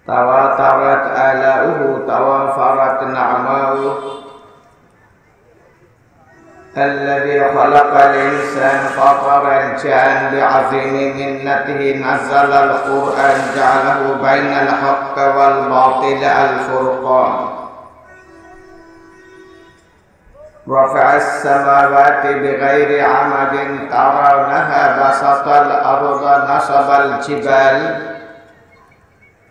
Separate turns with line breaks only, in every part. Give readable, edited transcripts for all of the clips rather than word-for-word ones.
تواترت آلاؤه توافرت نعماؤه. الذي خلق الإنسان فطرا جاء بعظيم منته نزل القرآن جعله بين الحق والباطل الفرقان. رفع السماوات بغير عمد ترونها بسط الأرض نصب الجبال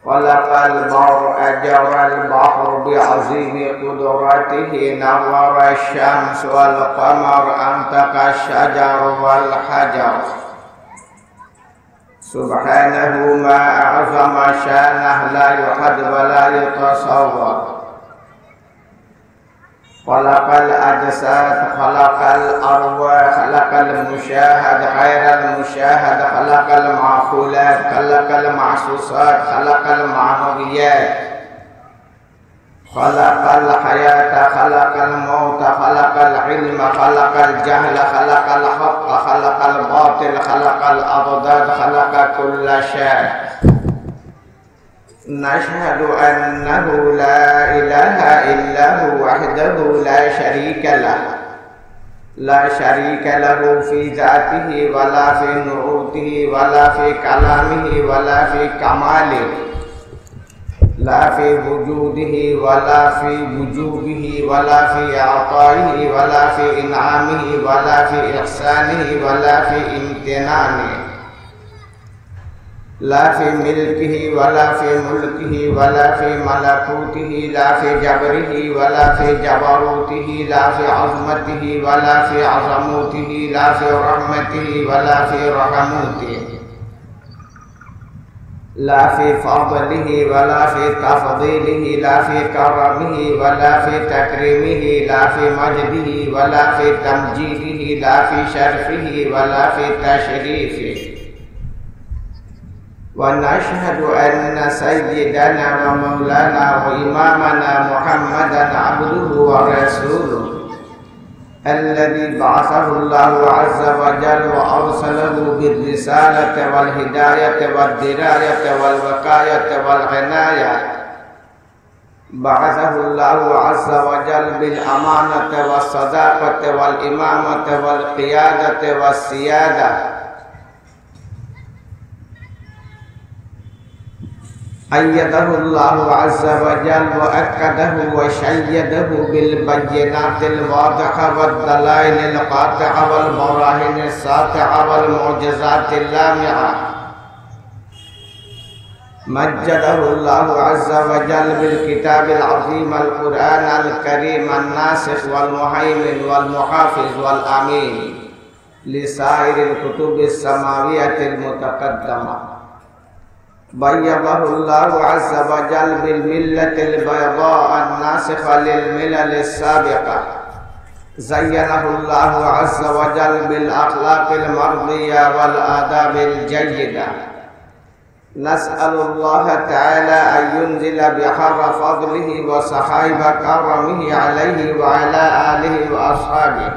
خلق المرء جرى البحر بعظيم قدرته نور الشمس والقمر أنطق الشجر والحجر. سبحانه ما أعظم شانه لا يحد ولا يتصور. خلق الأجساد خلق الأرواح خلق المشاهد غير المشاهد خلق المعقولات خلق المحسوسات خلق المعنويات خلق الحياة خلق الموت خلق العلم خلق الجهل خلق الحق خلق الباطل خلق الأضداد خلق كل شيء. نشهد أنه لا إله إلا هو وحده لا شريك له، لا شريك له في ذاته ولا في نعوته ولا في كلامه ولا في كماله، لا في وجوده ولا في وجوبه ولا في عطائه ولا في إنعامه ولا في إحسانه ولا في امتنانه، لا في ملكه ولا في ملكه ولا في ملكوته لا في جبره ولا في جبروته لا في عظمته ولا في عظموته لا في رحمته ولا في رحموته، لا في فضله ولا في تفضيله لا في كرمه ولا في تكريمه لا في مجده ولا في تمجيده لا في شرفه ولا في تشريفه. ونشهد أن سيدنا ومولانا وإمامنا محمدا عبده ورسوله الذي بعثه الله عز وجل وأرسله بالرسالة والهداية والدراية والوقاية والعناية. بعثه الله عز وجل بالأمانة والصداقة والإمامة والقيادة والسيادة. أيده الله عز وجل وأكده وشيده بالبينات الواضحة والدلائل القاطعة والبراهين الساطعة والمعجزات اللامعة. مجده الله عز وجل بالكتاب العظيم القرآن الكريم الناسخ والمهيمن والمحافظ والأمين لسائر الكتب السماوية المتقدمة. بيضه الله عز وجل بالملة البيضاء الناسخة للملل السابقة. زينه الله عز وجل بالأخلاق المرضية والآداب الجيدة. نسأل الله تعالى أن ينزل بحر فضله وسحائب كرمه عليه وعلى آله وأصحابه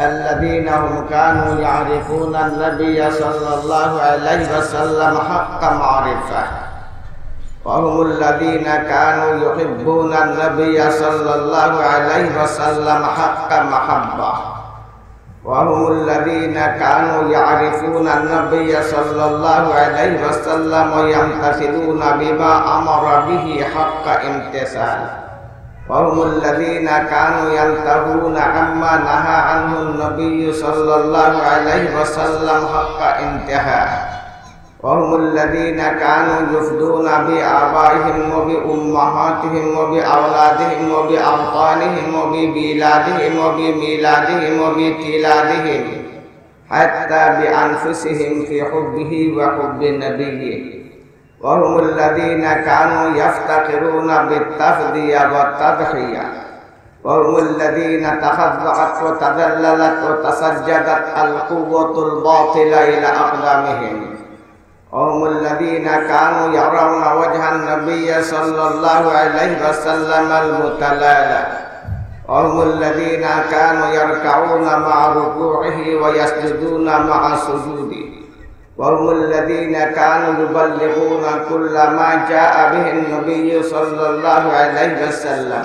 الذين هم كانوا يعرفون النبي صلى الله عليه وسلم حق معرفة، وهم الذين كانوا يحبون النبي صلى الله عليه وسلم حق محبة، وهم الذين كانوا يعرفون النبي صلى الله عليه وسلم ويمتثلون بما أمر به حق امتثال، وهم الذين كانوا ينتهون عما نهى عنه النبي صلى الله عليه وسلم حق انتهاء، وهم الذين كانوا يفدون بآبائهم وبأمهاتهم وبأولادهم وبأوطانهم وببلادهم وبميلادهم وبتلادهم حتى بأنفسهم في حبه وحب نبيه، وهم الذين كانوا يفتخرون بالتفدية والتضحية، وهم الذين تخضعت وتذللت وتسجدت القوة الباطلة إلى أقدامهم، وهم الذين كانوا يرون وجه النبي صلى الله عليه وسلم المتلالى، وهم الذين كانوا يركعون مع ركوعه ويسجدون مع سجوده، وهم الذين كانوا يبلغون كل ما جاء به النبي صلى الله عليه وسلم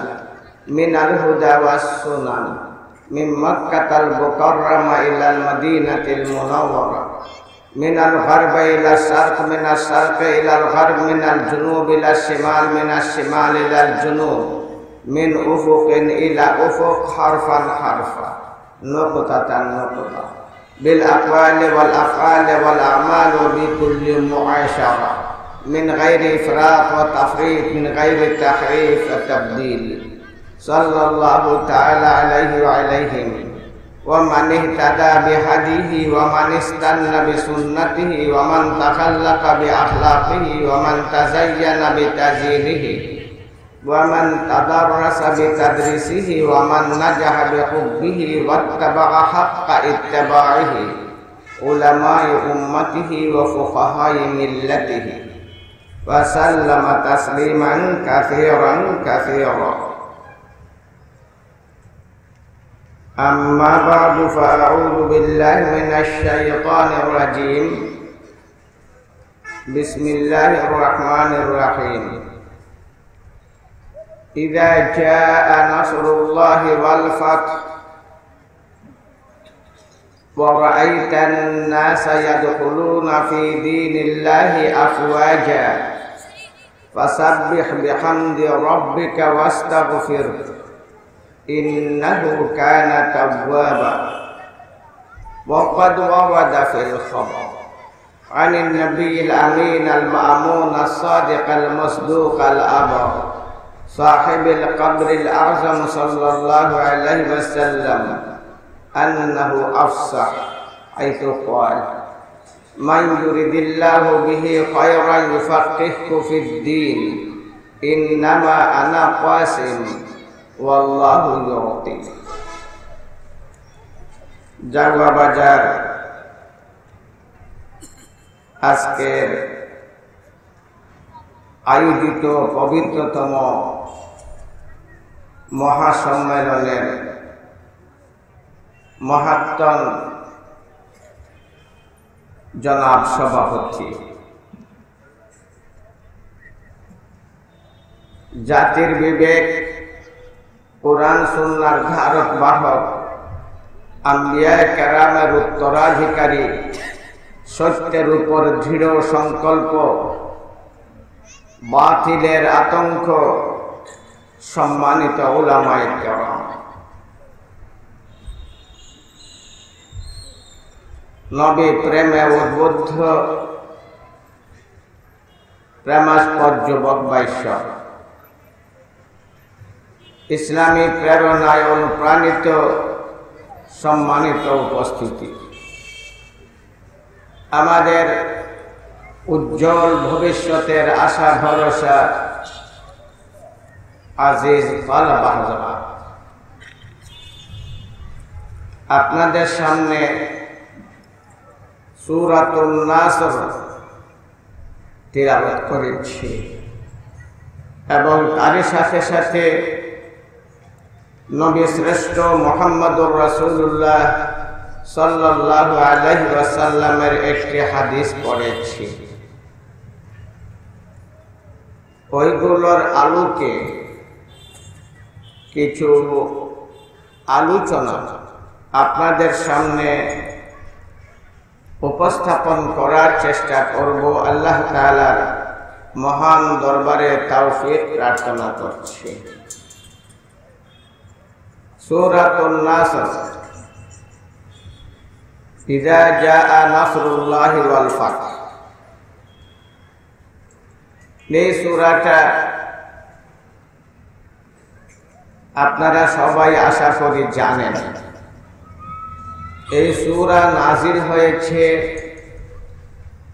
من الهدى والسنن من مكة المكرمة إلى المدينة المنورة من الغرب إلى الشرق من الشرق إلى الغرب من الجنوب إلى الشمال من الشمال إلى الجنوب من أفق إلى أفق حرفا حرفا نقطة نقطة بالأقوال والأفعال والأعمال بكل معاشرة من غير إفراط وتفريط من غير تحريف وتبديل صلى الله تعالى عليه وعليهم ومن اهتدى بهديه ومن استنى بسنته ومن تخلق بأخلاقه ومن تزين بتزيينه ومن تدرس بتدريسه ومن نجح بحبه واتبع حق اتباعه علماء أمته وفقهاء ملته وسلم تسليما كثيرا كثيرا أما بعد فأعوذ بالله من الشيطان الرجيم بسم الله الرحمن الرحيم إذا جاء نصر الله والفتح ورأيت الناس يدخلون في دين الله أفواجا فسبح بحمد ربك واستغفره إنه كان توابا وقد ورد في الخبر عن النبي الأمين المأمون الصادق المصدوق الأبر صاحب القبر الأعظم صلى الله عليه وسلم أنه أفصح حيث قال من يرد الله به خيرا يفقهه في الدين إنما أنا قاسم والله يعطي জাগুয়া বাজার আজকের আয়োজিত পবিত্রতম মহাসম্মেলনের মহাত্তম জনাব সভাপতি জাতির বিবেক কোরআন সুন্নাহর ধারক বাহক আম্বিয়া কেরামের উত্তরাধিকারী সত্যের উপর দৃঢ় সংকল্প বাতিলের আতঙ্ক সম্মানিত উলামায়ে কেরাম নবী প্রেমে উদ্বুদ্ধ প্রেমাস্পদ যুবক বৈশ্য ইসলামী প্রেরণায় অনুপ্রাণিত সম্মানিত উপস্থিতি আমাদের উজ্জ্বল ভবিষ্যতের আশা ভরসা আজিজ তালাবা হযরত আপনাদের সামনে সূরাতুন নাসর তিলাওয়াত করেছি এবং তার সাথে সাথে নবী শ্রেষ্ঠ মুহাম্মদুর রাসূলুল্লাহ সাল্লাল্লাহু আলাইহি ওয়াসাল্লামের একটি হাদিস পড়েছি ওইগুলোর আলোকে কিছু আলোচনা আপনাদের সামনে উপস্থাপন করার চেষ্টা করব আল্লাহ তাআলার মহান দরবারে তৌফিক প্রার্থনা করছি সূরাতুন নাসর ইযা জাআ নাসরুল্লাহি ওয়াল ফাতহ এই সূরাটা আপনারা সবাই আশা করি জানেন এই সূরা নাযিল হয়েছে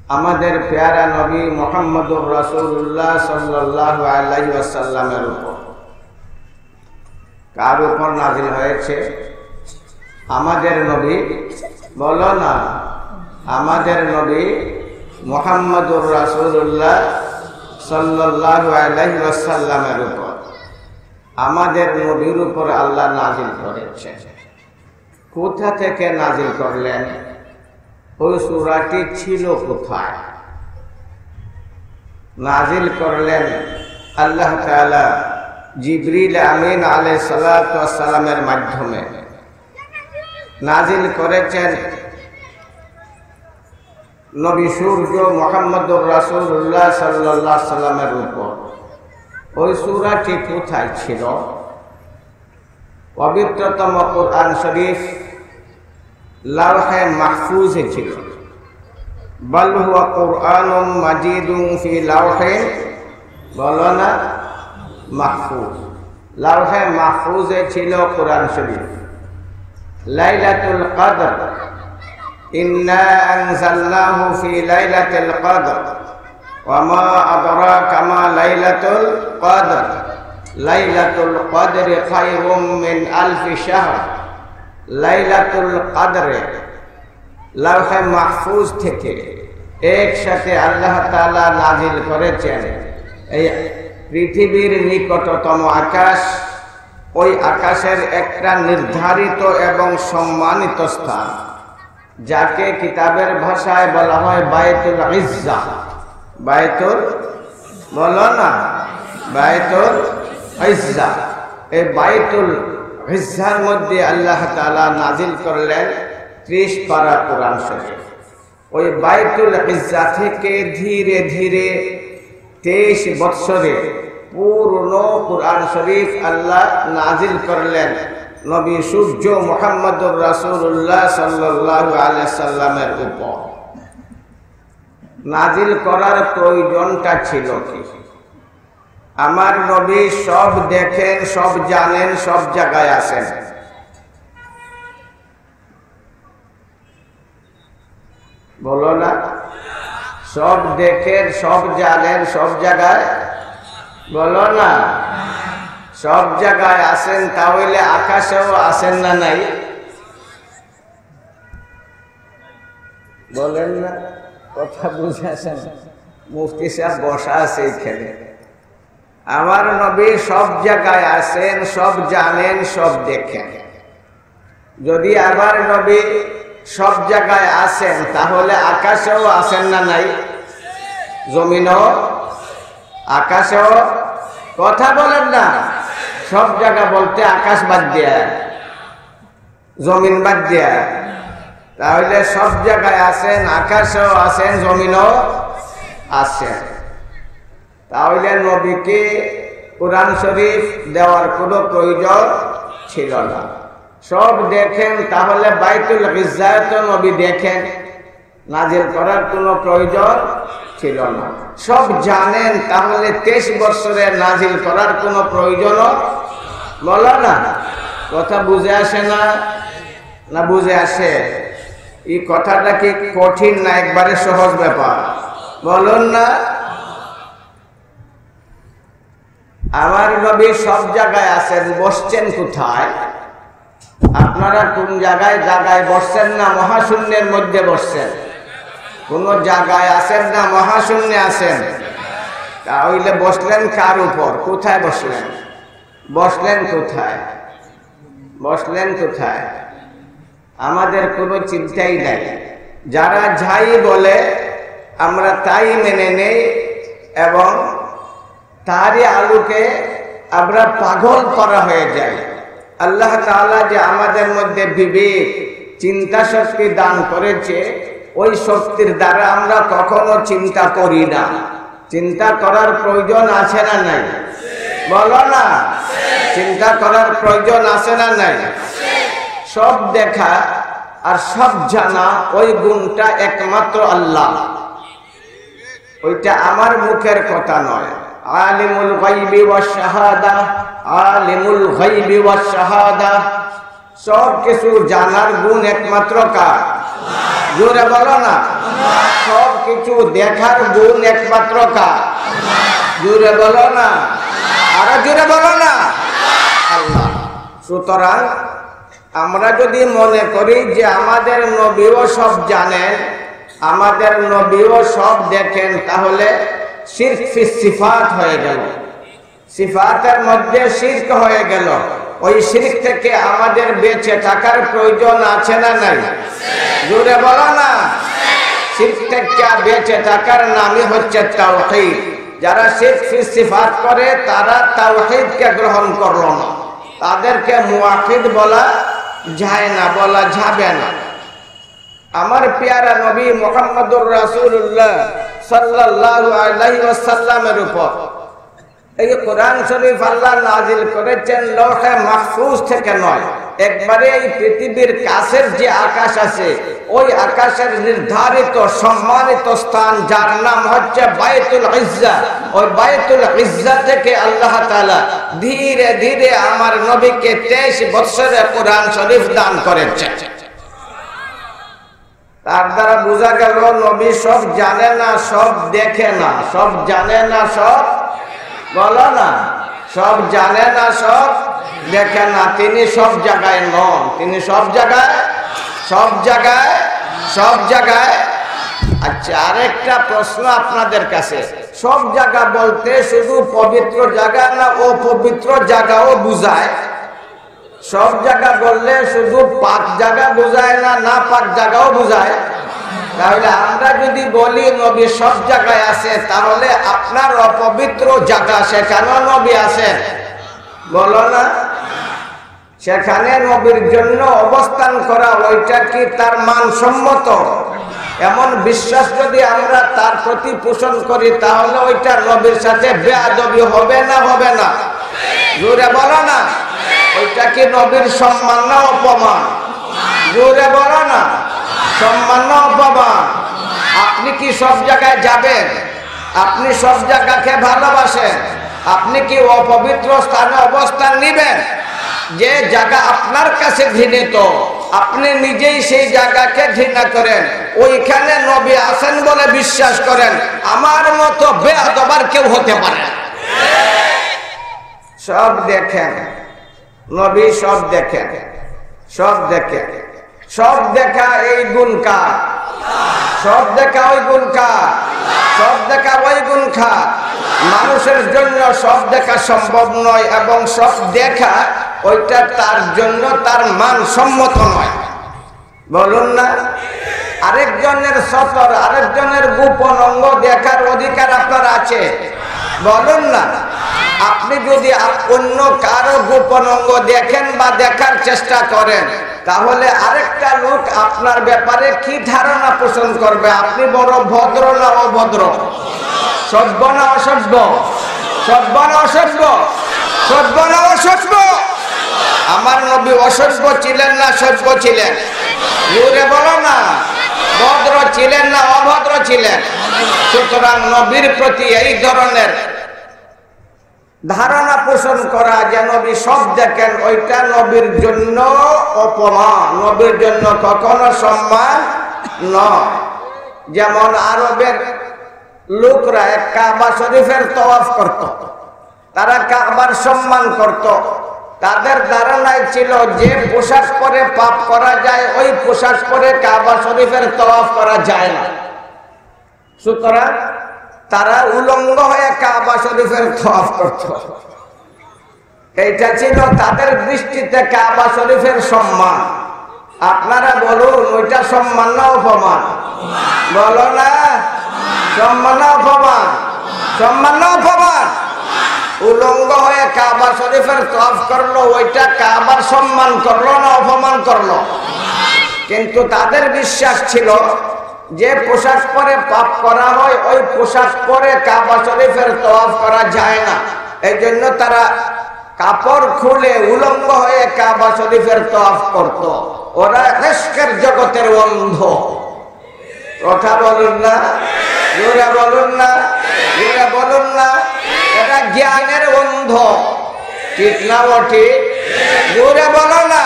আমাদের প্যারা নবী মুহাম্মদুর রাসূলুল্লাহ সাল্লাল্লাহু আলাইহি ওয়াসাল্লামের উপর কার উপর নাযিল হয়েছে আমাদের নবী বলো না আমাদের নবী মুহাম্মদুর রাসূলুল্লাহ সাল্লাল্লাহু আলাইহি ওয়াসাল্লামের উপর আমাদের নবীর উপর আল্লাহ নাযিল করেছেন কোথা থেকে নাযিল করলেন ওই সূরাটি ছিল কোথায়? নাজিল করলেন আল্লাহ তাআলা জিবরিল আমিন আলাইহিস সালাতু ওয়াস সালামের মাধ্যমে। নাজিল করেছেন নবী সূর্য মুহাম্মদুর রাসূলুল্লাহ সাল্লাল্লাহু আলাইহি সাল্লামের উপর। ওই সূরাটি কোথায় ছিল? পবিত্রতম কুরআন শরীফ লাওহে মাহফুজে ছিল। বাল হুয়া কুরআনুম মাজিদুন ফি লাওহে বলো না মাহফুজ। লাওহে মাহফুজে ছিল কুরআন শরীফ। লাইলাতুল কদর ইন্না আনজালনাহু ফি লাইলাতিল কদর ওয়া মা আদরাকা মা লাইলাতুল কদর লাইলাতুল কদরি খায়রুম মিন আলফি শাহর। লাইলাতুল কদরে লাওহে মাহফুজ থেকে একসাথে আল্লাহ তাআলা নাজিল করেছেন এই পৃথিবীর নিকটতম আকাশ, ওই আকাশের একটা নির্ধারিত এবং সম্মানিত স্থান, যাকে কিতাবের ভাষায় বলা হয় বাইতুল ইজ্জা। বাইতুল বলো না বাইতুল ইজ্জা। এই বাইতুল ইজ্জার মধ্যে আল্লাহ তাআলা নাজিল করলেন 30 পারা কোরআন শরীফ। ওই বাইতুল ইজ্জা থেকে ধীরে ধীরে 23 বৎসরে পূর্ণ কোরআন শরীফ আল্লাহ নাজিল করলেন নবী সূর্য মুহাম্মদুর রাসূলুল্লাহ সাল্লাল্লাহু আলাইহি সাল্লামের উপর। নাজিল করার প্রয়োজনটা ছিল কি? আমার নবী সব দেখেন, সব জানেন, সব জায়গায় আছেন। বলো না সব দেখেন, সব জানেন, সব জায়গায় বলো না সব জায়গায় আছেন। তাহলে আকাশেও আছেন না নাই? বলেন না, কথা বুঝেছেন? মুফতি সাহেব বসা আছে এখানে। আমার নবী সব জায়গায় আছেন, সব জানেন, সব দেখেন। যদি আমার নবী সব জায়গায় আছেন তাহলে আকাশেও আছেন না নাই? জমিনও আকাশেও? কথা বলেন না। সব জায়গা বলতে আকাশ বাদ দিয়া, জমিন বাদ দিয়া। তাহলে সব জায়গায় আছেন, আকাশেও আছেন, জমিনও আছেন। তাহলে নবীকে কোরআন শরীফ দেওয়ার কোনো প্রয়োজন ছিল না। সব দেখেন, তাহলে বাইতুল ইজ্জায় তো নবী দেখেন, নাজিল করার কোনো প্রয়োজন ছিল না। সব জানেন, তাহলে 23 বছরে নাজিল করার কোনো প্রয়োজনও বলো না। কথা বুঝে আসে না? না বুঝে আসে? এই কথাটা কি কঠিন না একবারে সহজ ব্যাপার? বলুন না। আমার নবী সব জায়গায় আছেন, বসছেন কোথায়? আপনারা কোন জায়গায় জায়গায় বসছেন না মহাশূন্যের মধ্যে বসছেন? কোন জায়গায় আছেন না মহাশূন্যে আছেন? তাহলে বসলেন কার উপর? কোথায় বসলেন? বসলেন কোথায়? বসলেন কোথায়? আমাদের কোনো চিন্তাই নাই। যারা যাই বলে আমরা তাই মেনে নেই এবং তারই আলোকে আমরা পাগল করা হয়ে যায়। আল্লাহ তাআলা যে আমাদের মধ্যে বিবেক, চিন্তা শক্তি দান করেছে, ওই শক্তির দ্বারা আমরা কখনো চিন্তা করি না। চিন্তা করার প্রয়োজন আছে না নাই? বলো না, চিন্তা করার প্রয়োজন আছে না নাই? সব দেখা আর সব জানা, ওই গুণটা একমাত্র আল্লাহ। ওইটা আমার মুখের কথা নয়। আলিমুল গায়বি ওয়াশ শাহাদা, আলিমুল গায়বি ওয়াশ শাহাদা। সব কিছু জানার গুণ একমাত্র কার? জোরে বলো না। সব কিছু দেখার গুণ একমাত্র কার? জোরে বলো না, আরো জোরে বলো না, আল্লাহ। সুতরাং আমরা যদি মনে করি যে আমাদের নবীও সব জানেন, আমাদের নবীও সব দেখেন, তাহলে শিরক ফি সিফাত হয়ে গেল। সিফাতের মধ্যে শিরক হয়ে গেল। ওই শিরক থেকে আমাদের বেঁচে থাকার প্রয়োজন আছে না নাই? জোরে বলো না। শিরক থেকে বেঁচে থাকার নামই হচ্ছে তাওহীদ। যারা শিরক সিফাত করে তারা তাওহীদকে গ্রহণ করলো না, তাদেরকে মুওয়াহিদ বলা যায় না, বলা যাবে না। আমার প্যারা নবী মুহাম্মদুর রাসূলুল্লাহ সাল্লাল্লাহু আলাইহি ওয়াসাল্লামের উপর এই কোরআন শরীফ আল্লাহ নাজিল করেছেন লৌহে মাহফুজ থেকে নয়, একবারে এই পৃথিবীর কাছের যে আকাশ আছে ওই আকাশের নির্ধারিত সম্মানিত স্থান যার নাম হচ্ছে বাইতুল ইজ্জা, ওই বাইতুল ইজ্জা থেকে আল্লাহ তাআলা ধীরে ধীরে আমার নবীকে 23 বছরে কোরআন শরীফ দান করেছেন। তার দ্বারা বোঝা গেল নবী সব জানে না, সব দেখে না, সব জানে না, সব বলো না, সব জানে না, সব দেখে না। তিনি সব জায়গায় নন, তিনি সব জায়গায়, সব জায়গায়, সব জায়গায়। আচ্ছা, আরেকটা প্রশ্ন আপনাদের কাছে, সব জায়গা বলতে শুধু পবিত্র জায়গা না অপবিত্র জায়গাও বুঝায়? সব জায়গা বললে শুধু পাক জায়গা বোঝায় না, না পাক জায়গাও বোঝায়? তাহলে আমরা যদি বলি নবী সব জায়গায় আছে, তাহলে আপনার অপবিত্র জায়গা সেখানেও নবী আছেন, বলো না? সেখানে নবীর জন্য অবস্থান করা ওইটা কি তার মানসম্মত? এমন বিশ্বাস যদি আমরা তার প্রতি পোষণ করি তাহলে ওইটা নবীর সাথে বেয়াদবি হবে না, হবে না? জোরে বলো না, ওইটা কি নবীর সম্মান না অপমান? জোরে বলো না, সম্মান না অপমান? আপনি কি সব জায়গায় যাবেন? আপনি সব জায়গাকে ভালোবাসেন? আপনি কি অপবিত্র স্থানে অবস্থান নেবেন? যে জায়গা আপনার কাছে ঘৃণিত আপনি নিজেই সেই জায়গাকে ঘৃণা করেন, ওইখানে নবী আছেন বলে বিশ্বাস করেন, আমার মতো বেয়াদব আর কেউ হতে পারে না। সব দেখেন নবী, সব দেখেন, সব দেখেন, সব দেখা এই গুণ কার? সব দেখা ওই গুণ কার? সব দেখা ওই গুণ কার? মানুষের জন্য সব দেখা সম্ভব নয়, এবং সব দেখা ওইটা তার জন্য তার মানসম্মত নয়, বলুন না? আরেকজনের সতর, আরেকজনের গোপন অঙ্গ দেখার অধিকার আপনার আছে, বলুন না? আপনি যদি অন্য কারো গোপন অঙ্গ দেখেন বা দেখার চেষ্টা করেন, তাহলে আরেকটা লোক আপনার ব্যাপারে কি ধারণা পোষণ করবে? আপনি বড় ভদ্র না অভদ্র, সভ্য না অসভ্য, সভ্য না অসভ্য, সভ্য না অসভ্য? আমার নবী অসভ্য ছিলেন না সভ্য ছিলেন? জোরে বলো না, ভদ্র ছিলেন না অভদ্র ছিলেন? সুতরাং নবীর প্রতি এই ধরনের ধারণা পোষণ করা যে নবী সব দেখেন, ওইটা নবীর জন্য অপমান, নবীর জন্য কখনো সম্মান নয়। যেমন আরবের লোকরা কাবা শরীফের তওয়াফ করত, তারা কাবার সম্মান করত। তাদের ধারণায় ছিল যে পোশাক পরে পাপ করা যায়, ওই পোশাক পরে কাবা শরীফের তওয়াফ করা যায় না। সুতরাং তারা উলঙ্গ হয়ে কাবা শরীফের তওয়াফ করত। এইটা ছিল তাদের দৃষ্টিতে কাবা শরীফের সম্মান। আপনারা বলুন, ওইটা সম্মান না অপমান? বলো না, সম্মান না অপমান? সম্মান না অপমান? উলঙ্গ হয়ে কাবা শরীফের তওয়াফ করলো, ওইটা কাবার সম্মান করলো না অপমান করলো? কিন্তু তাদের বিশ্বাস ছিল যে পোশাক পরে পাপ করা হয়, ওই পোশাক পরে কাবা শরীফের তওয়াফ করা যায় না। এই জন্য তারা কাপড় খুলে উলঙ্গ হয়ে কাবা শরীফের তওয়াফ করত। ওরা ইশকের জগতের অন্ধ। কথা বলুন না, জোরে বলুন না, জোরে বলুন না। এটা জ্ঞানের অন্ধ, ঠিক না? ও ঠিক? জোরে বলো না,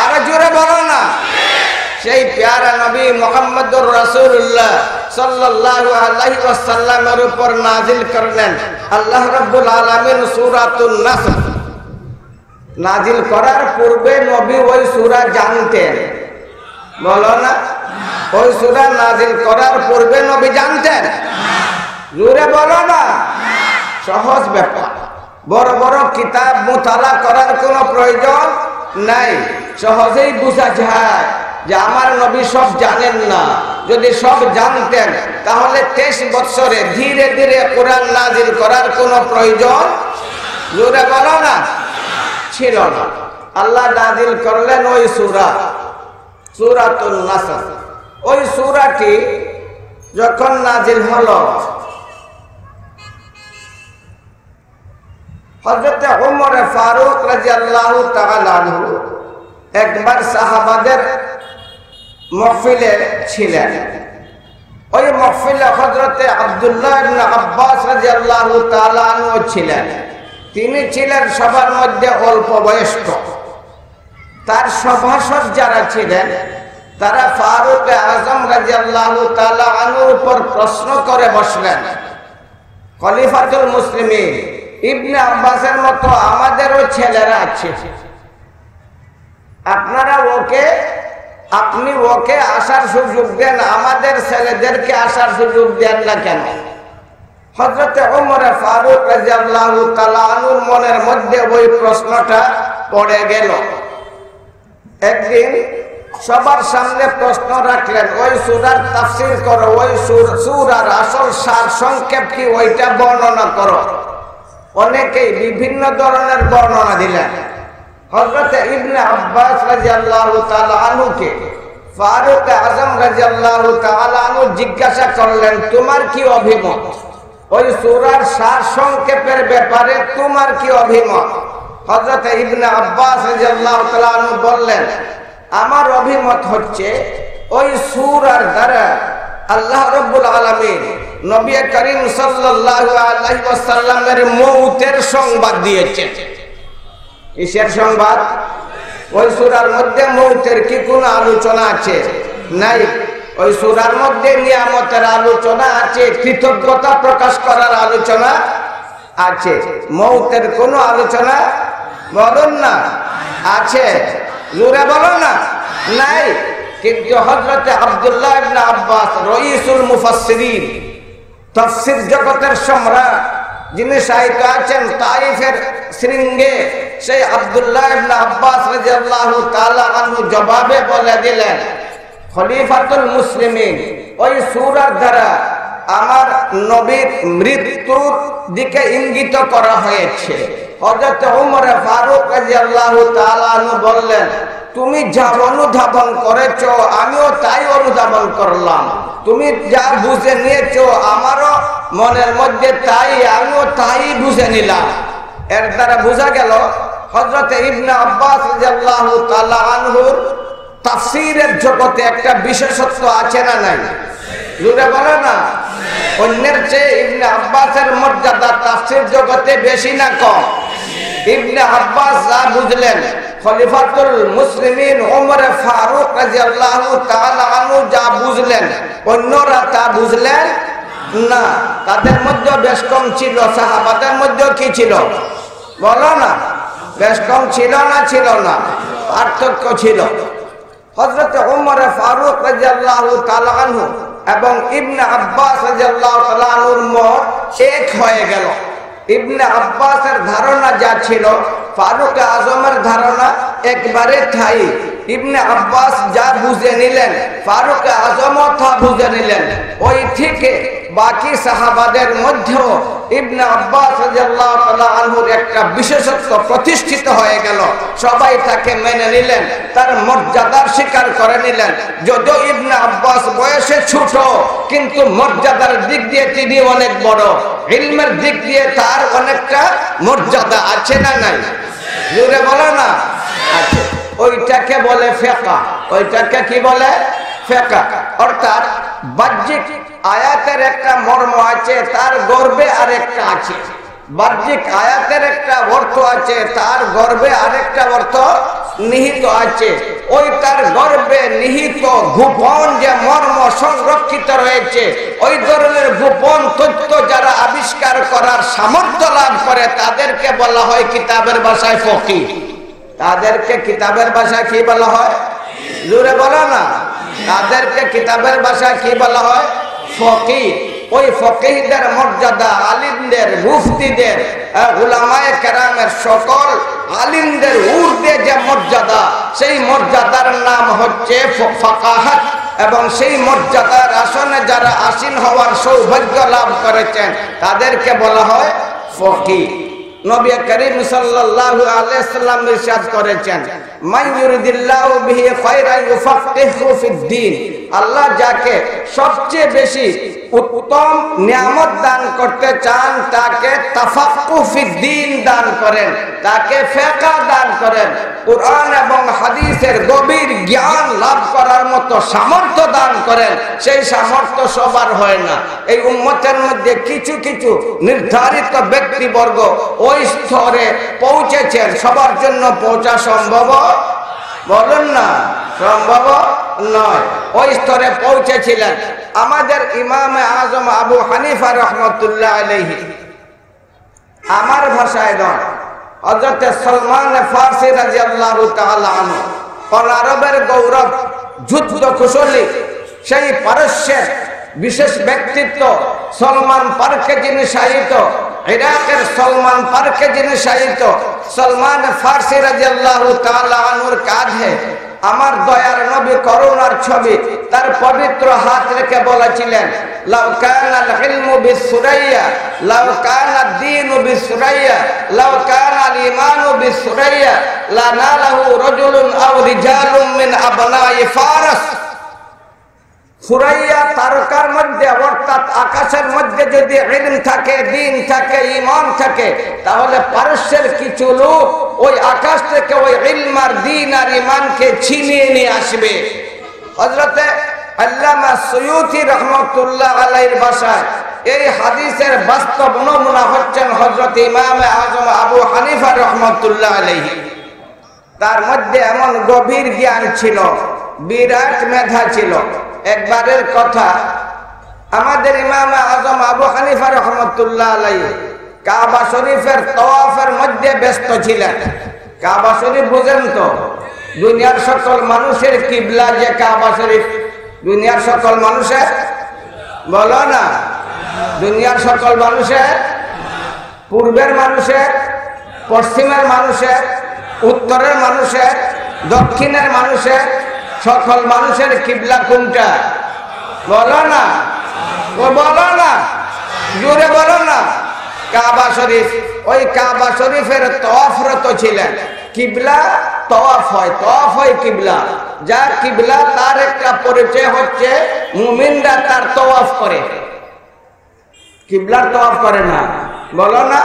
আরো জোরে বলো না। সেই প্যারা নবী মুহাম্মদুর রাসূলুল্লাহ সাল্লাল্লাহু আলাইহি ওয়াসাল্লামের উপর নাজিল করলেন আল্লাহ রাব্বুল আলামিন সূরাতুন নাসর। নাজিল করার পূর্বে নবী ওই সূরা জানতেন, বলো না? ওই সূরা নাজিল করার পূর্বে নবী জানতেন? জোরে বলো না। সহজ ব্যাপার, বড় বড় কিতাব মুতালা করার কোনো প্রয়োজন নাই। সহজেই বোঝা যায় যে আমার নবী সব জানেন না, যদি সব জানতেন তাহলে 23 বছরে ধীরে ধীরে কোরআন নাজিল করার কোনো প্রয়োজন জোরে বলো না ছিল না। আল্লাহ নাজিল করলেন ওই সূরা সূরাতুন নাসর। ওই সূরাটি যখন নাজিল হলো হযরত ওমর ফারুক রাদিয়াল্লাহু তাআলা আনহু একবার সাহাবাদের মাহফিলে ছিলেন। ওই মাহফিলে হযরত আব্দুল্লাহ ইবনে আব্বাস রাদিয়াল্লাহু তাআলা আনহু ছিলেন। তিনি ছিলেন সবার মধ্যে অল্প বয়স্ক। তার সভাসদ যারা ছিলেন তারা ফারুক আজম রাদিয়াল্লাহু তাআলা আনহুর উপর প্রশ্ন করে বসলেন, খলিফাতুল মুসলিমিন ইবনে আব্বাসের মতো আমাদেরও ছেলেরা আছে, আপনি ওকে আসার সুযোগ দেন, আমাদের ছেলেদেরকে আসার সুযোগ দেন না কেন? হযরত ওমর ফারুক রাদিয়াল্লাহু তাআলা আনহুর মনের মধ্যে ওই প্রশ্নটা পড়ে গেল। একদিন সবার সামনে প্রশ্ন রাখলেন, ওই সূরার তাফসীর করো, ওই সূরার আসল সার সংক্ষেপ কি ওইটা বর্ণনা করো। অনেকেই বিভিন্ন ধরনের বর্ণনা দিলেন। হযরত ইবনে আব্বাস রাদিয়াল্লাহু তাআলা আনহুকে ফারুক আজম রাদিয়াল্লাহু তাআলা আনহু জিজ্ঞাসা করলেন, তোমার কি অভিমত? ওই সূরার সার সংক্ষেপের ব্যাপারে তোমার কি অভিমত? হযরত ইবনে আব্বাস রাদিয়াল্লাহু তাআলা আনহু বললেন, আমার অভিমত হচ্ছে ওই সূরার দ্বারা আল্লাহ রাব্বুল আলামিন নবী করিম সাল্লাল্লাহু আলাইহি ওয়াসাল্লামের মওতের সংবাদ দিয়েছেন। কিসের সংবাদ? ওই সূরার মধ্যে মওতের কি কোনো আলোচনা আছে? নাই। ওই সূরার মধ্যে নিয়ামতের আলোচনা আছে, কৃতজ্ঞতা প্রকাশ করার আলোচনা আছে। মওতের কোনো আলোচনা বলেন না আছে? জোরে বলো না নাই। কিন্তু হযরত আব্দুল্লাহ ইবনে আব্বাস রাইসুল মুফাসসিরিন, তাফসীর জগতের সম্রাট, যিনি সাহিত্য আছেন তাইফের শৃঙ্গে, সেই আব্দুল্লাহ ইবনে আব্বাস রাদিয়াল্লাহু তাআলা আনহু জবাবে বলে দিলেন, খলিফাতুল মুসলিমিন ওই সূরার দ্বারা আমার নবীর মৃত্যুর দিকে ইঙ্গিত করা হয়েছে। হযরত ওমর ফারুক রাদিয়াল্লাহু তাআলা আনহু বললেন, তুমি যা অনুধাবন করেছো আমিও তাই অনুধাবন করলাম, তুমি যা বুঝে নিয়েছো আমারও মনের মধ্যে তাই, আমিও তাই বুঝে নিলাম। এর দ্বারা বোঝা গেল হযরত ইবনে আব্বাস রাদিয়াল্লাহু তাআলা আনহুর তাফসীরের জগতে একটা বিশেষত্ব আছে না নাই? জোরে বলো না। অন্যের চেয়ে ইবনে আব্বাসের মর্যাদা তাফসীর জগতে বেশি না কম? ইবনে আব্বাস যা বুঝলেন, খলিফাতুল মুসলিমিন ওমর ফারুক রাদিয়াল্লাহু তাআলা আনহু যা বুঝলেন, অন্যরা তা বুঝলেন না। তাদের মধ্যে বেশ কম ছিল, সাহাবাদের মধ্যে কি ছিল বলো না? বেশ কম ছিল না? ছিল না, পার্থক্য ছিল। হযরত ওমর ফারুক রাদিয়াল্লাহু তাআলা আনহু এবং ইবনে আব্বাস রাদিয়াল্লাহু তাআলা আনহুর মত এক হয়ে গেল। ইবনে আব্বাসের ধারণা যা ছিল ফারুক আজমের ধারণা একবারে ঠাই। ইবনে আব্বাস যা বুঝে নিলেন ফারুক আজমও তা বুঝে নিলেন। ওই থেকে বাকি সাহাবাদের মধ্যেও ইবনে আব্বাস রাদিয়াল্লাহু তাআলা আনহুর একটা বিশেষত্ব প্রতিষ্ঠিত হয়ে গেল। সবাই তাকে মেনে নিলেন, তার মর্যাদার স্বীকার করে নিলেন। যদিও ইবনে আব্বাস বয়সে ছোট, কিন্তু মর্যাদার দিক দিয়ে তিনি অনেক বড়, ইলমের দিক দিয়ে তার অনেকটা মর্যাদা আছে না নাই? জোরে বলো না আছে। ওইটাকে বলে ফিকহ। ওইটাকে কি বলে? ফিকহ। অর্থাৎ বাহ্যিক আয়াতের একটা মর্ম আছে, তার গর্ভে আরেকটা আছে। বাহ্যিক আয়াতের একটা অর্থ আছে, তার গর্ভে আরেকটা অর্থ নিহিত আছে। ওই তার গর্ভে নিহিত গোপন যে মর্ম সংরক্ষিত রয়েছে, ওই ধরনের গোপন তথ্য যারা আবিষ্কার করার সামর্থ্য লাভ করে তাদেরকে বলা হয় কিতাবের ভাষায় ফকিহ। তাদেরকে কিতাবের ভাষায় কি বলা হয়? জোরে বলো না। তাদেরকে কিতাবের ভাষায় কি বলা হয়? ফকিহ। ওই ফকিহদের মর্যাদা, আলিমদের, মুফতিদের, উলামায়ে কেরামের সকল আলিমদের ঊর্ধ্বে যে মর্যাদা, সেই মর্যাদার নাম হচ্ছে ফাকাহাত এবং সেই মর্যাদার আসনে যারা আসীন হওয়ার সৌভাগ্য লাভ করেছেন তাদেরকে বলা হয় ফকিহ। নবী করিম সাল্লাল্লাহু আলাইহি সাল্লাম ইরশাদ করেছেন, মান ইউরিদিল্লাহু বিহি খায়রান ইউফাক্কিহু ফিদ্দীন। আল্লাহ যাকে সবচেয়ে বেশি উত্তম নিয়ামত দান করতে চান তাকে তাফাক্কুহ ফিদ্দীন দান করেন, তাকে ফিকহ দান করেন, কুরআন এবং হাদিসের গভীর জ্ঞান লাভ করার মতো সামর্থ্য দান করেন। সেই সামর্থ্য সবার হয় না। এই উম্মতের মধ্যে কিছু কিছু নির্ধারিত ব্যক্তিবর্গ ওই স্তরে পৌঁছেছেন, সবার জন্য পৌঁছা সম্ভব বলেন না, সম্ভব নয়। ওই স্তরে পৌঁছেছিলেন আমাদের ইমাম আজম আবু হানিফা রহমতুল্লাহ আলাইহি। আমার ভাষায় নয়, হযরত সলমান ফারসি রাদিয়াল্লাহু তাআলা আনহু, আরবের গৌরব, যুদ্ধ কুশলী, সেই পারস্যের বিশেষ ব্যক্তিত্ব সলমান পার্কে যিনি শায়িত, ইরাকের সলমান পার্কে যিনি শায়িত, সলমান ফারসি রাদিয়াল্লাহু তাআলা আনহুর কাঁধে আমার দয়ার নবী করুণার ছবি তার পবিত্র হাত রেখে বলেছিলেন, লাউ কানাল ইলমু বিসুরাইয়া লাউ কানাদ দীনু বিসুরাইয়া লাউ কানাল ঈমানু বিসুরাইয়া লানালাহু রাজুলুন আও রিজালুম মিন আবনাই ফারস। সুরাইয়া তারকার মধ্যে, অর্থাৎ আকাশের মধ্যে যদি ইলম থাকে, দ্বীন থাকে, ঈমান থাকে, তাহলে পারস্যের কিছু লোক ওই আকাশ থেকে ওই ইলম আর দ্বীন আর ঈমানকে ছিনিয়ে নিয়ে আসবে। হযরতে আল্লামা সুয়ুতি রহমাতুল্লাহ আলাইহির ভাষায় এই হাদিসের বাস্তব নমুনা হচ্ছেন হযরত ইমাম আজম আবু হানিফা রহমাতুল্লাহ আলাইহি। তার মধ্যে এমন গভীর জ্ঞান ছিল, বিরাট মেধা ছিল। একবারের কথা, আমাদের ইমাম আজম আবু হানিফা রহমতুল্লাহ আলাইহি কাবা শরীফের তওয়াফের মধ্যে ব্যস্ত ছিলেন। কাবা শরীফ বুঝেন তো, দুনিয়ার সকল মানুষের কিবলা যে কাবা শরীফ, দুনিয়ার সকল মানুষের, বলো না, দুনিয়ার সকল মানুষের, পূর্বের মানুষের, পশ্চিমের মানুষের, উত্তরের মানুষের, দক্ষিণের মানুষের, সকল মানুষের কিবলা কোনটা? বলো না, বলো না, জোরে বলো না। কাবা শরীফ। ওই কাবা শরীফের তওয়াফরত ছিলেন। কিবলা তওয়াফ হয়, তওয়াফ হয় কিবলা। যার কিবলা তার একটা পরিচয় হচ্ছে মুমিনরা তার তওয়াফ করে, কিবলার তওয়াফ করে না, বলো না।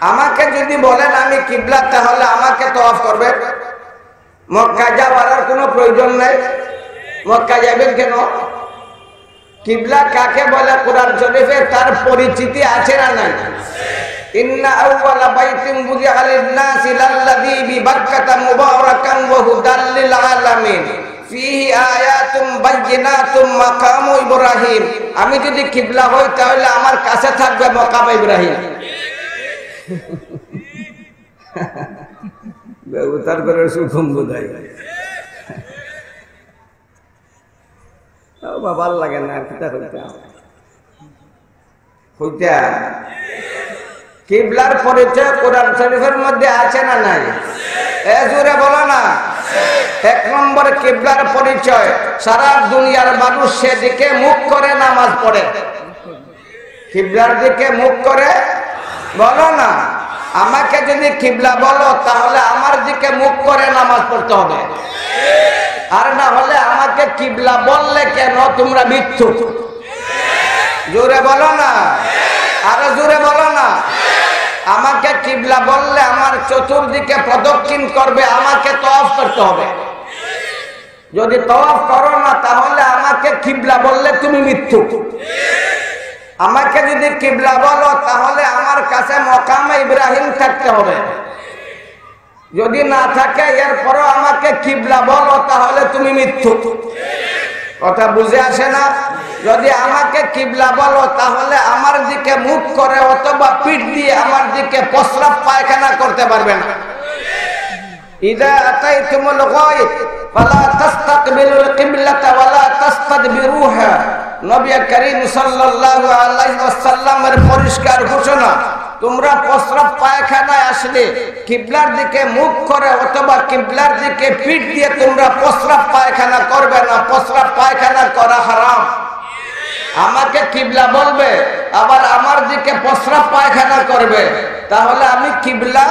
আমাকে যদি বলেন আমি কিবলা, তাহলে আমাকে তওয়াফ করবে। মক্কা যাওয়ার কোনো প্রয়োজন নেই। মক্কা যাবেন কেন? কিবলা কাকে বলে কোরআন শরীফে তার পরিচিতি আছে না নাই? ইন্না আউওয়ালা বাইতিন বুদিআ লিন-নাসি লাল্লাযী বিবাক্কাতা মুবারাকান ওয়া হুদাল লিল আলামিন ফীহি আয়াতুম বায়্যিনাতুম মাকামু ইব্রাহিম। আমি যদি কিবলা হই তাহলে আমার কাছে থাকবে মাকাম ইব্রাহিম। উত্তর করে সুখম বোধাই ভাল লাগে না। কিবলার পরিচয় কোরআন শরীফের মধ্যে আছে না নাই? জোরে বলো না। এক নম্বর কিবলার পরিচয়, সারা দুনিয়ার মানুষ সেদিকে মুখ করে নামাজ পড়ে। কিবলার দিকে মুখ করে, বলো না। আমাকে যদি কিবলা বলো তাহলে আমার দিকে মুখ করে নামাজ পড়তে হবে, আর না হলে আমাকে কিবলা বললে কেন তোমরা মিথ্যুক। জোরে বলো না, আরো জোরে বলো না। আমাকে কিবলা বললে আমার চতুর্দিকে প্রদক্ষিণ করবে, আমাকে তওয়াফ করতে হবে। যদি তওয়াফ করো না তাহলে আমাকে কিবলা বললে তুমি মিথ্যুক। আমাকে যদি কিবলা বলো তাহলে আমার কাছে মাকামে ইব্রাহিম থাকতে হবে। যদি না থাকে এরপরও আমাকে কিবলা বলো তাহলে তুমি মিথ্যুক। কথা বুঝে আসে না? যদি আমাকে কিবলা বলো তাহলে আমার দিকে মুখ করে অথবা পিঠ দিয়ে আমার দিকে প্রস্রাব পায়খানা করতে পারবে না। ইযা আতাইতুমুল গায়ব ফালা তাস্তাকবিলুল কিবলাতা ওয়ালা তাস্তাদবিরুহা। নবী করিম সাল্লাল্লাহু আলাইহি ওয়াসাল্লামের পরিষ্কার ঘোষণা, তোমরা প্রস্রাব পায়খানায় আসলে কিবলার দিকে মুখ করে অথবা কিবলার দিকে পিঠ দিয়ে তোমরা প্রস্রাব পায়খানা করবে না। প্রস্রাব পায়খানা করা হারাম। আমাকে কিবলা বলবে আবার আমার দিকে প্রস্রাব পায়খানা করবে, তাহলে আমি কিবলা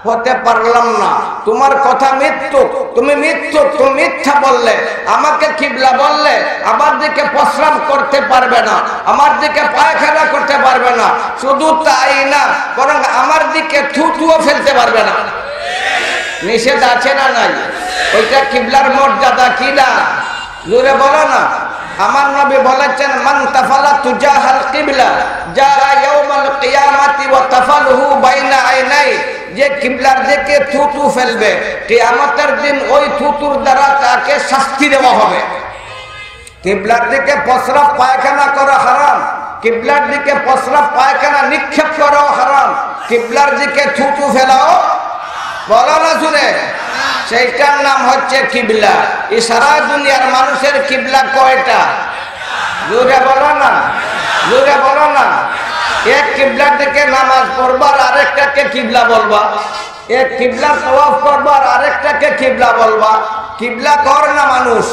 হতে পারলাম না। তোমার কথা মৃত্যু, তুমি মিথ্যা বললে। আমাকে কিবলা বললে আমার দিকে প্রস্রাব করতে পারবে না, আমার দিকে পায়খানা করতে পারবে না। শুধু তাই না, বরং আমার দিকে থুতুও ফেলতে পারবে না। নিষেধ আছে না নাই? ওইটা কিবলার মর্যাদা কি না? জোরে বলো না। আমার নবী বলেছেন, মান তাফালা তুজাহাল কিবলা জা ইয়াউমাল কিয়ামাতি ওয়া তাফালুহু বাইনা আইনাই। যে কিবলার দিকে থুতু ফেলবে, কিয়ামতের দিন ওই থুতুর দ্বারা তাকে শাস্তি দেওয়া হবে। কিবলার দিকে প্রস্রাব পায়খানা করা হারাম, কিবলার দিকে প্রস্রাব পায়খানা নিক্ষেপ করাও হারাম, কিবলার দিকে থুতু ফেলাও বলো না শুনে, সেইটার নাম হচ্ছে কিবলা। এই সারা দুনিয়ার মানুষের কিবলা কয়টা? জোরে বলো না, জোরে বলো না। এক কিবলার দিকে নামাজ পড়বার আরেকটাকে কিবলা বলবা, এক কিবলা তওয়াফ করবার আরেকটাকে কিবলা বলবা। কিবলা কর না মানুষ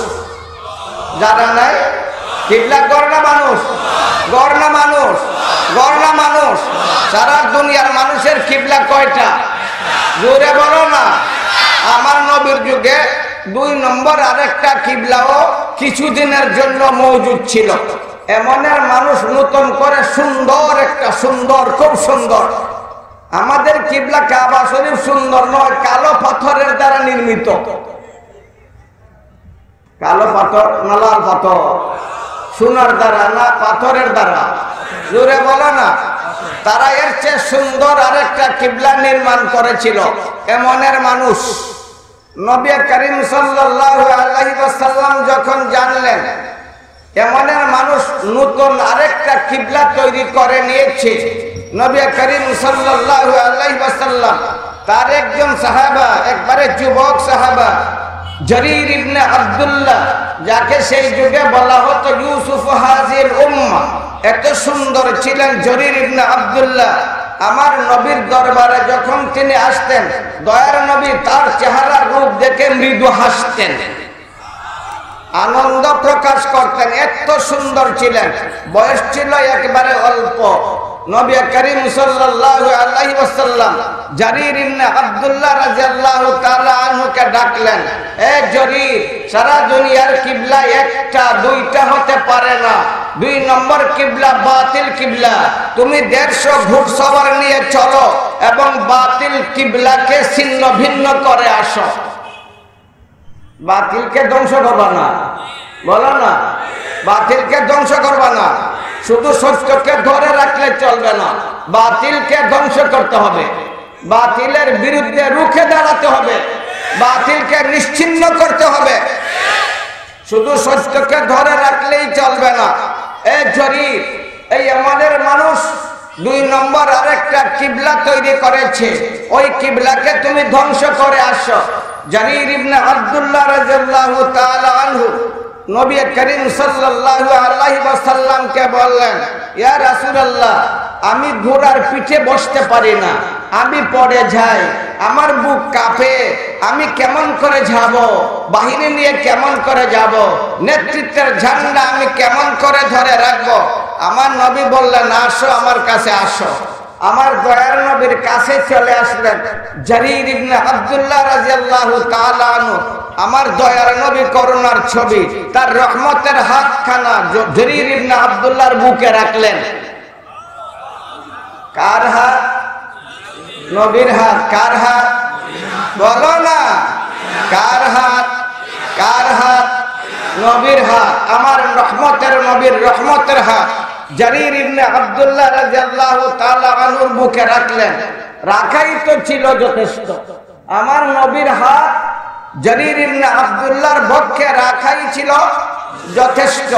যারা নাই, কিবলা কর না মানুষ, গড় না মানুষ, গড় না মানুষ। সারা দুনিয়ার মানুষের কিবলা কয়টা? জোরে বলো না। আমার নবীর যুগে 2 নম্বর আরেকটা কিবলাও কিছুদিনের জন্য মওজুদ ছিল। এমনের মানুষ নতুন করে সুন্দর একটা খুব সুন্দর। আমাদের কিবলা কাবা শরীফ সুন্দর নয়, কালো পাথরের দ্বারা নির্মিত। কালো পাথর না লাল পাথর? সোনার দ্বারা না পাথরের দ্বারা? জোরে বলো না। তারা এর চেয়ে সুন্দর আরেকটা কিবলা নির্মাণ করেছিল। এমনের মানুষ নবী করিম সাল্লাল্লাহু আলাইহি ওয়াসাল্লাম যখন জানলেন এমনের মানুষ নতুন আরেকটা কিবলা তৈরি করে নিয়েছে, নবী করিম সাল্লাল্লাহু আলাইহি ওয়াসাল্লাম তার একজন সাহাবা, একবারে যুবক সাহাবা জরির ইবনে আব্দুল্লাহ, যাকে সেই যুগে বলা হতো ইউসুফ হাজির উম্মাহ, এত সুন্দর ছিলেন জরির ইবনে আব্দুল্লাহ। আমার নবীর দরবারে যখন তিনি আসতেন, দয়ার নবী তার চেহারার রূপ দেখে মৃদু হাসতেন, আনন্দ প্রকাশ করতেন, এত সুন্দর ছিলেন। বয়স ছিল একবারে অল্প। নবী করিম সাল্লাল্লাহু আলাইহি ওয়াসাল্লাম জরির ইবনে আব্দুল্লাহ রাদিয়াল্লাহু তাআলা আনহুকে ডাকলেন, এ জরির, সারা দুনিয়ার কিবলা একটা দুইটা হতে পারে না। 2 নম্বর কিবলা বাতিল কিবলা। তুমি 150 ঘোড়সওয়ার নিয়ে চলো এবং বাতিল কিবলাকে ছিন্ন ভিন্ন করে আসো। বাতিলকে ধ্বংস করবা না, বলো না। বাতিলকে ধ্বংস করবা না, শুধু সত্যকে ধরে রাখলে চলবে না, বাতিলকে ধ্বংস করতে হবে, বাতিলের বিরুদ্ধে রুখে দাঁড়াতে হবে, বাতিলকে নিশ্চিহ্ন করতে হবে। শুধু সত্যকে ধরে রাখলেই চলবে না। এই জরির, এই আমাদের মানুষ 2 নম্বর আরেকটা কিবলা তৈরি করেছে, ওই কিবলাকে তুমি ধ্বংস করে আসো। জরির ইবনে আব্দুল্লাহ রাদিয়াল্লাহু তাআলা আনহু নবী করিম সাল্লাল্লাহু আলাইহি ওয়াসাল্লামকে বললেন, ইয়া রাসূলুল্লাহ, আমি ঘোড়ার পিঠে বসতে পারি না, আমি পড়ে যাই, আমার বুক কাঁপে, আমি কেমন করে যাব, বাহিনী নিয়ে কেমন করে যাব, নেতৃত্বের ঝান্ডা আমি কেমন করে ধরে রাখবো। আমার নবী বললেন, আসো আমার কাছে আসো। আমার দয়ার নবীর কাছে চলে আসলেন জরির ইবনে আব্দুল্লাহ রাদিয়াল্লাহু তাআলা আনহু। আমার দয়ার নবী করুণার ছবি, তার রহমতের হাতখানা জরির ইবনে আব্দুল্লাহর বুকে রাখলেন। কার হাত? নবীর হাত। কার হাত? বলো না। কার হাত? কার হাত? নবীর হাত। আমার রহমতের নবীর রহমতের হাত জরির ইবনে আব্দুল্লাহ রাদিয়াল্লাহু তাআলা আনহুর বুকে রাখলেন। রাখাই তো ছিল যথেষ্ট। আমার নবীর হাত জরির ইবনে আব্দুল্লাহর বক্ষে রাখাই ছিল যথেষ্ট,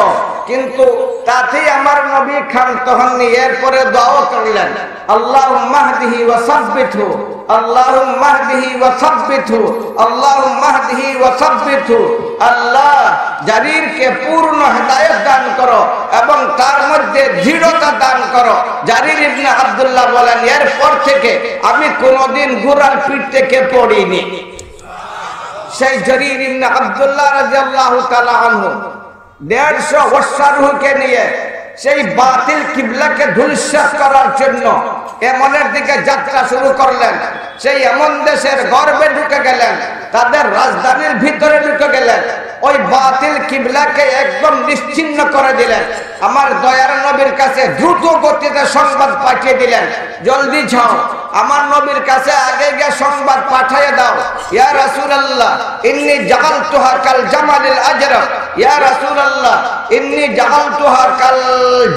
কিন্তু তাতেই আমার নবী ক্ষান্ত হননি। এরপরে দোয়া করলেন, আল্লাহুম্মা হদিহি ওয়া সাব্বিতহু আল্লাহুম্মা হদিহি ওয়া সাব্বিতহু, আল্লাহুম্মা হদিহি ওয়া সাব্বিতহু। আল্লাহ জারিরকে পূর্ণ হেদায়েত দান করো এবং তার মধ্যে দৃঢ়তা দান করো। জারির ইবনে আব্দুল্লাহ বলেন, এরপর থেকে আমি কোনোদিন ঘোড়ার পিঠ থেকে পড়িনি। সেই জারির ইবনে আব্দুল্লাহ রাদিয়াল্লাহু তাআলা আনহু 150 অশ্বারোহীকে নিয়ে সেই বাতিল কিবলাকে ধূলিসাৎ করার জন্য এমনের দিকে যাত্রা শুরু করলেন। সেই এমন দেশের গর্ভে ঢুকে গেলেন, তাদের রাজধানীর ভিতরে ঢুকে গেলেন, ওই বাতিল কিবলাকে একদম নিশ্চিহ্ন করে দিলেন। আমার দয়ার নবীর কাছে দ্রুত গতিতে সংবাদ পাঠিয়ে দিলেন, জলদি যাও আমার নবীর কাছে আগে গিয়ে সংবাদ পাঠিয়ে দাও, ইয়া রাসূলুল্লাহ ইন্নী জাআলতুহা কাল জামালিল আজরাব, ইয়া রাসূলুল্লাহ ইন্নী জাআলতুহা কাল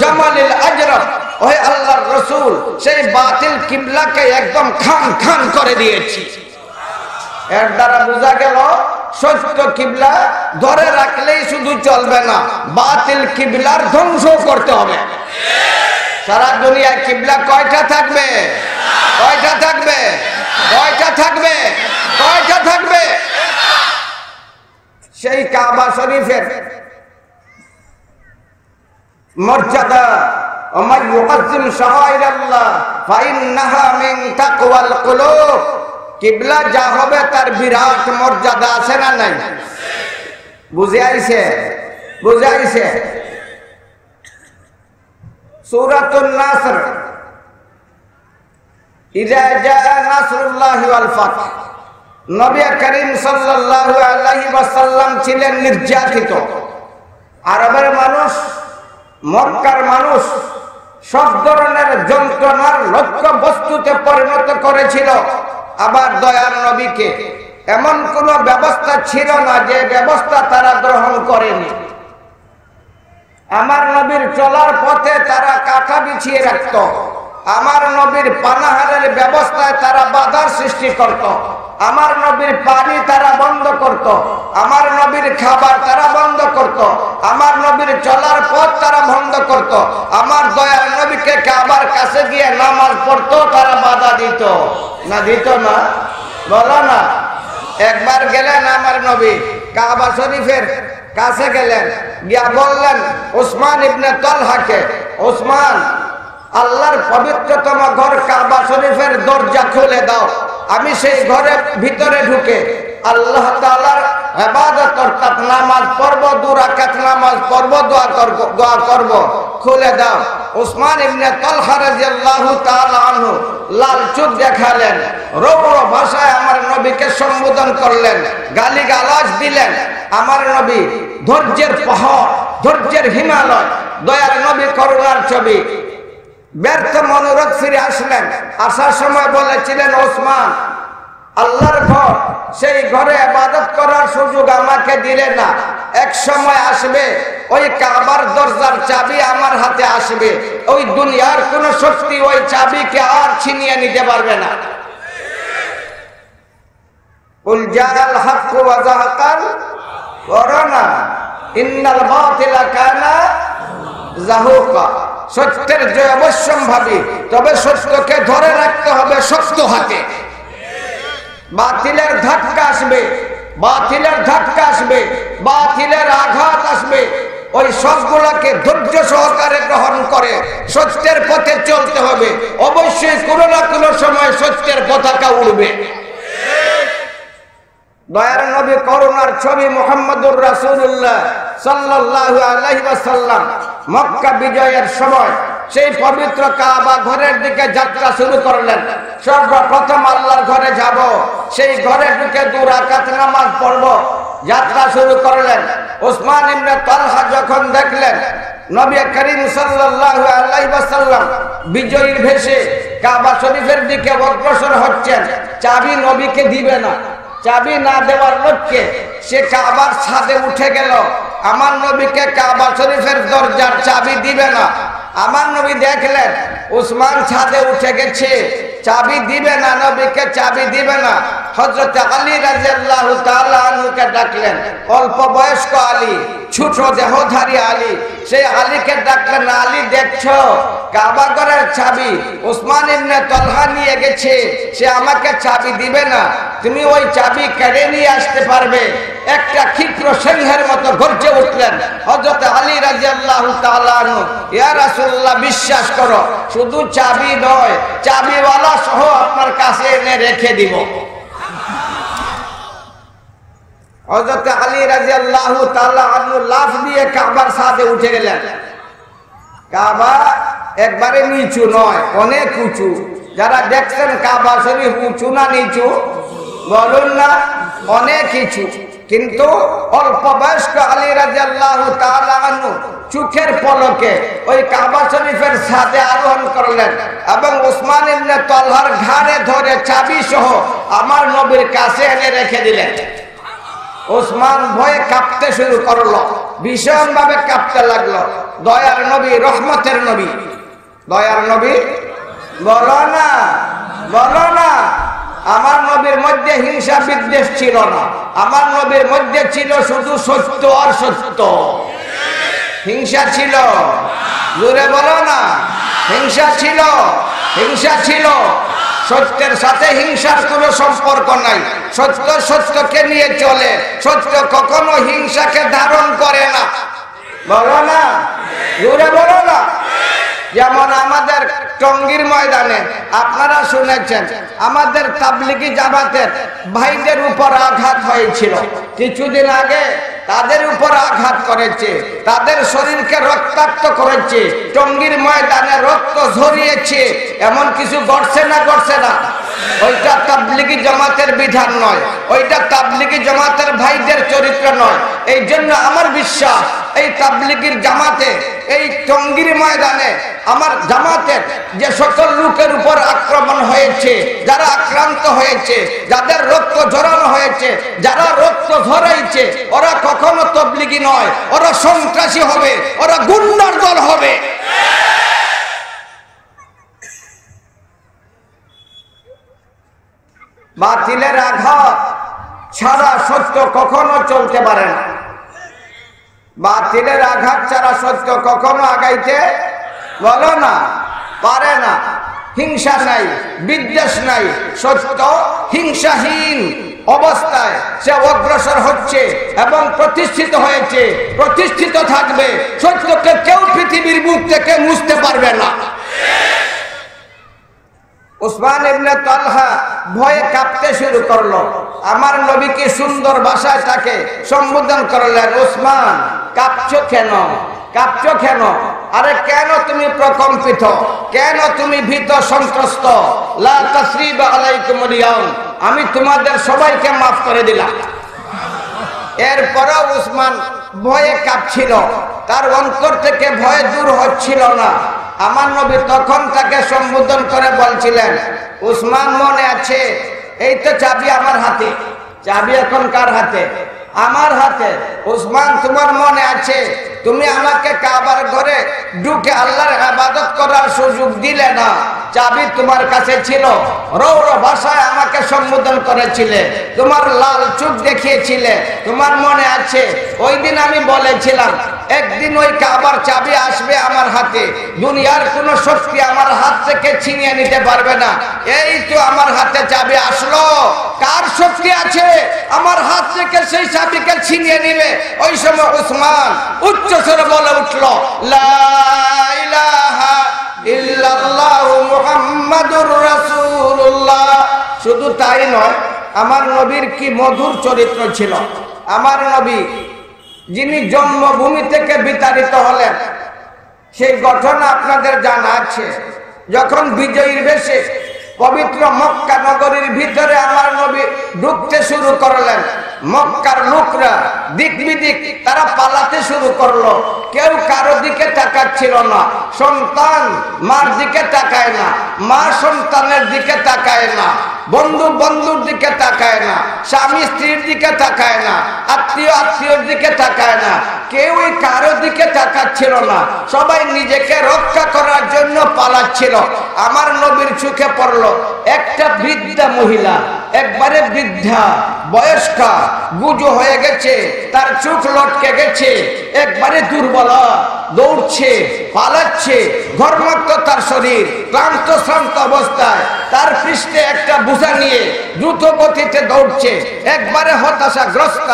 জামালিল আজরাব। ওহে আল্লাহর রাসূল, সেই বাতিল কিবলাকে একদম খান খান করে দিয়েছি। এর দ্বারা বোঝা গেল সত্য কিবলা ধরে রাখলেই শুধু চলবে না, বাতিল কিবলার ধ্বংস করতে হবে। সারা দুনিয়ায় কিবলা কয়টা থাকবে? কয়টা থাকবে? কয়টা থাকবে? কয়টা থাকবে? সেই কাবা শরীফের মর্যাদা, ওমান ইউআযযিম শাআইরাল্লাহ ফাইন্নাহা মিন তাকওয়াল কুলুব। কিবলা যা হবে তার বিরাট মর্যাদা আছে না নাই? বুঝে আইছে? বুঝে আইছে? সূরাতুন নাসর, ইযা জাআ নাসরুল্লাহি ওয়াল ফাতহ। নবী করিম সাল্লাল্লাহু আলাইহি ওয়াসাল্লাম ছিলেন নির্যাতিত। আরবের মানুষ, মক্কার মানুষ সব ধরনের যন্ত্রণার লক্ষ্য বস্তুতে পরিণত করেছিল। আবার দয়ার নবীকে এমন কোন ব্যবস্থা ছিল না যে ব্যবস্থা তারা গ্রহণ করেনি। আমার নবীর চলার পথে তারা কাঁটা বিছিয়ে রাখত, আমার নবীর পানাহারের ব্যবস্থায় তারা বাধার সৃষ্টি করত, আমার নবীর পানি তারা বন্ধ করত, আমার নবীর খাবার তারা বন্ধ করত, আমার নবীর চলার পথ তারা বন্ধ করত। আমার দয়ার নবীকে কাবার কাছে গিয়ে নামাজ পড়তো তারা বাধা দিত না? দিত না? বলো না। একবার গেলেন আমার নবী কাবা শরীফের কাছে, গেলেন গিয়া বললেন উসমান ইবনে তালহাকে, উসমান আল্লাহর পবিত্রতম ঘর কাবা শরীফের দরজা খুলে দাও, আমি সেই ঘরের ভিতরে ঢুকে আল্লাহ তাআলার ইবাদত অর্থাৎ নামাজ পড়ব, 2 রাকাত নামাজ পড়ব, দোয়া করব, খুলে দাও। উসমান ইবনে তালহা রাদিয়াল্লাহু তাআলা আনহু লাল চোখ দেখালেন, রৌদ্র ভাষায় আমার নবীকে সম্বোধন করলেন, গালিগালাজ দিলেন। আমার নবী ধৈর্যের পাহাড়, ধৈর্যের হিমালয়, দয়ার নবী করুণার ছবি। ব্যর্থ মনোরথ ফিরে আসলেন। আসার সময় বলেছিলেন, ওসমান আল্লাহর ঘর, সেই ঘরে ইবাদত করার সুযোগ আমাকে দিলে না, এক সময় আসবে ওই কাবার দরজার চাবি আমার হাতে আসবে, ওই দুনিয়ার কোন শক্তি ওই চাবিকে আর ছিনিয়ে নিতে পারবে না। কুল জাআল হক ওয়া যাহাকাল করোনা ইন্নাল বাতিলা কানা যাহুকা। সত্যের জয় অবশ্যম্ভাবী, তবে সত্যকে ধরে রাখতে হবে শক্ত হাতে। বাতিলের ধাক্কা আসবে, বাতিলের ধাক্কা আসবে, বাতিলের আঘাত আসবে, ওই সবগুলোকে ধৈর্য সহকারে গ্রহণ করে সত্যের পথে চলতে হবে। অবশ্যই কোনো না কোনো সময় সত্যের পতাকা উড়বে। দয়ার নবী করুণার ছবি মুহাম্মদুর রাসূলুল্লাহ সাল্লাল্লাহু আলাইহি ওয়াসাল্লাম মক্কা বিজয়ের সময় সেই পবিত্র কাবা ঘরের দিকে যাত্রা শুরু করলেন। সর্বপ্রথম আল্লাহর ঘরে যাব, সেই ঘরে ঢুকে 2 রাকাত নামাজ পড়ব, যাত্রা শুরু করলেন। উসমান ইবনে তালহা যখন দেখলেন নবী করিম সাল্লাল্লাহু আলাইহি ওয়াসাল্লাম বিজয়ীর বেশে কাবা শরীফের দিকে অগ্রসর হচ্ছেন, চাবি নবীকে দিবে না, চাবি না দেওয়ার লক্ষ্যে সে কাবার ছাদে উঠে গেল। আমার নবীকে কাবা শরীফের দরজার চাবি দিবে না। আমার নবী দেখলেন উসমান ছাদে উঠে গেছে, চাবি দিবে না, নবীকে চাবি দিবে না। হযরত আলী রাদিয়াল্লাহু তাআলা আনহুকে ডাকলেন, অল্প বয়স্ক আলী, ছোট দেহধারী আলী, সেই আলীকে ডাকলেন, আলী দেখছো কাবা ঘরের চাবি উসমান ইবনে তালহা নিয়ে গেছে, সে আমাকে চাবি দিবে না, তুমি ওই চাবি কেড়ে নিয়ে আসতে পারবে? একটা ক্ষিপ্র সিংহের মতো গর্জে উঠলেন হযরত আলী রাদিয়াল্লাহু তাআলা আনহু, ইয়া রাসূলুল্লাহ বিশ্বাস করো, শুধু চাবি নয়, চাবিওয়ালা সহ আপনার কাছে এনে রেখে দিব। হযরত আলী রাদিয়াল্লাহু তাআলা আনহু লাফ দিয়ে কাবার ছাদে উঠে গেলেন। কাবা একবারে নিচু নয়, অনেক উঁচু। যারা দেখছেন কাবা শরীফ উঁচু না নিচু বলুন না? অনেক কিছু। কিন্তু অল্প বয়স্ক আলী রাদিয়াল্লাহু তাআলা আনহু চোখের পলকে ওই কাবা শরীফের ছাদে আরোহণ করলেন এবং উসমান ইবনে তালহার ঘাড়ে ধরে চাবি সহ আমার নবীর কাছে এনে রেখে দিলেন। উসমান ভয়ে কাঁপতে শুরু করলো, ভীষণ ভাবে কাঁপতে লাগলো। দয়ার নবী, রহমতের নবী, দয়ার নবী, বলো না, বলো না। আমার নবীর মধ্যে হিংসা বিদ্বেষ ছিল না, আমার নবীর মধ্যে ছিল শুধু সত্য আর সত্য। হিংসা ছিল? জোরে বলো না। হিংসা ছিল, হিংসা ছিল। সত্যের সাথে হিংসার কোনো সম্পর্ক নাই। সত্য সত্যকে নিয়ে চলে, সত্য কখনো হিংসাকে ধারণ করে না। বলো না, জোরে বলো না। যেমন আমাদের টঙ্গীর ময়দানে আপনারা শুনেছেন আমাদের তাবলিগি জামাতের ভাইদের উপর আঘাত হয়েছিল কিছুদিন আগে, তাদের উপর আঘাত করেছে, তাদের শরীরকে রক্তাক্ত করেছে, টঙ্গীর ময়দানে রক্ত ঝরিয়েছে, এমন কিছু ঘটছে না? ঘটছে না? ওইটা তাবলিগি জামাতের বিধান নয়, ওইটা তাবলিগি জামাতের ভাইদের চরিত্র নয়। এই জন্য আমার বিশ্বাস এই তাবলিগির জামাতে, এই টঙ্গীর ময়দানে আমার জামাতের যে সকল লোকের উপর আক্রমণ হয়েছে, যারা আক্রান্ত হয়েছে, যাদের রক্ত ঝরানো হয়েছে, যারা রক্ত ঝরাইছে, ওরা কখনো তাবলিগি নয়, ওরা সন্ত্রাসী হবে, ওরা গুন্ডার দল হবে। বাতিলের আঘাত ছাড়া সত্য কখনো চলতে পারে না। বাতিলের আঘাত ছাড়া সত্য কখনো আগাইতে বলো না পারে না। হিংসা নাই, বিদ্বেষ নাই, সত্য হিংসাহীন অবস্থায় সে অগ্রসর হচ্ছে এবং প্রতিষ্ঠিত হয়েছে, প্রতিষ্ঠিত থাকবে। সত্যকে কেউ পৃথিবীর বুক থেকে মুছতে পারবে না। উসমান ইবনে তালহা ভয়ে কাঁপতে শুরু করলো। আমার নবীকে সুন্দর ভাষায় তাকে সম্বোধন করলেন, উসমান কাঁপছো কেন? কাঁপছো কেন? আরে কেন তুমি প্রকম্পিত? কেন তুমি ভীত সন্ত্রস্ত? লা তাসরিবা আলাইকুমুল ইয়াউম, আমি তোমাদের সবাইকে মাফ করে দিলাম। এরপরও উসমান ভয়ে কাঁপছিল, তার অন্তর থেকে ভয় দূর হচ্ছিল না। আমার নবী তখন তাকে সম্বোধন করে বলছিলেন, উসমান মনে আছে? এই তো চাবি আমার হাতে। চাবি এখন কার হাতে? আমার হাতে। উসমান তোমার মনে আছে তুমি আমাকে কাবার ঘরে ঢুকে আল্লাহর ইবাদত করার সুযোগ দিলে না? চাবি তোমার কাছে ছিল, রৌর ভাষায় আমাকে সম্বোধন করেছিলে, তোমার লাল চোখ দেখিয়েছিলে, তোমার মনে আছে? ওই দিন আমি বলেছিলাম একদিন ওই কাবার চাবি আসবে আমার হাতে, দুনিয়ার কোনো শক্তি আমার হাত থেকে ছিনিয়ে নিতে পারবে না। এই তো আমার হাতে চাবি আসলো। কার শক্তি আছে আমার হাত থেকে সেই চাবিকে ছিনিয়ে নিবে? ওই সময় উসমান উচ্চ স্বরে বলে উঠল, লা ইলাহা ইল্লাল্লাহু মুহাম্মাদুর রাসূলুল্লাহ। শুধু তাই নয়, আমার নবীর কি মধুর চরিত্র ছিল। আমার নবী যিনি জন্মভূমি থেকে বিতাড়িত হলেন, সেই ঘটনা আপনাদের জানা আছে। যখন বিজয়ীর বেশে পবিত্র মক্কা নগরীর ভিতরে আমার নবী ঢুকতে শুরু করলেন, মক্কার লোকরা দিক বিদিক তারা পালাতে শুরু করলো। কেউ কারো দিকে তাকাচ্ছিল না। সন্তান মার দিকে তাকায় না, মা সন্তানের দিকে তাকায় না, বন্ধু বন্ধুর দিকে তাকায় না, স্বামী স্ত্রীর দিকে তাকায় না, আত্মীয় আত্মীয়র দিকে তাকায় না। কেউই কারো দিকে তাকাচ্ছিল না, সবাই নিজেকে রক্ষা করার জন্য পালাচ্ছিল। আমার নবীর চোখে পড়লো একটা বৃদ্ধা মহিলা, একবারে বৃদ্ধা, বয়স্কা, গুজো হয়ে গেছে, তার চোখ লটকে গেছে, একবারে দুর্বলা, দৌড়ছে, পালাচ্ছে, ঘর্মাক্ত তার শরীর, ক্লান্ত শ্রান্ত অবস্থায়, তার পৃষ্ঠে একটা বোঝা নিয়ে দ্রুত গতিতে দৌড়ছে, একবারে হতাশাগ্রস্ত।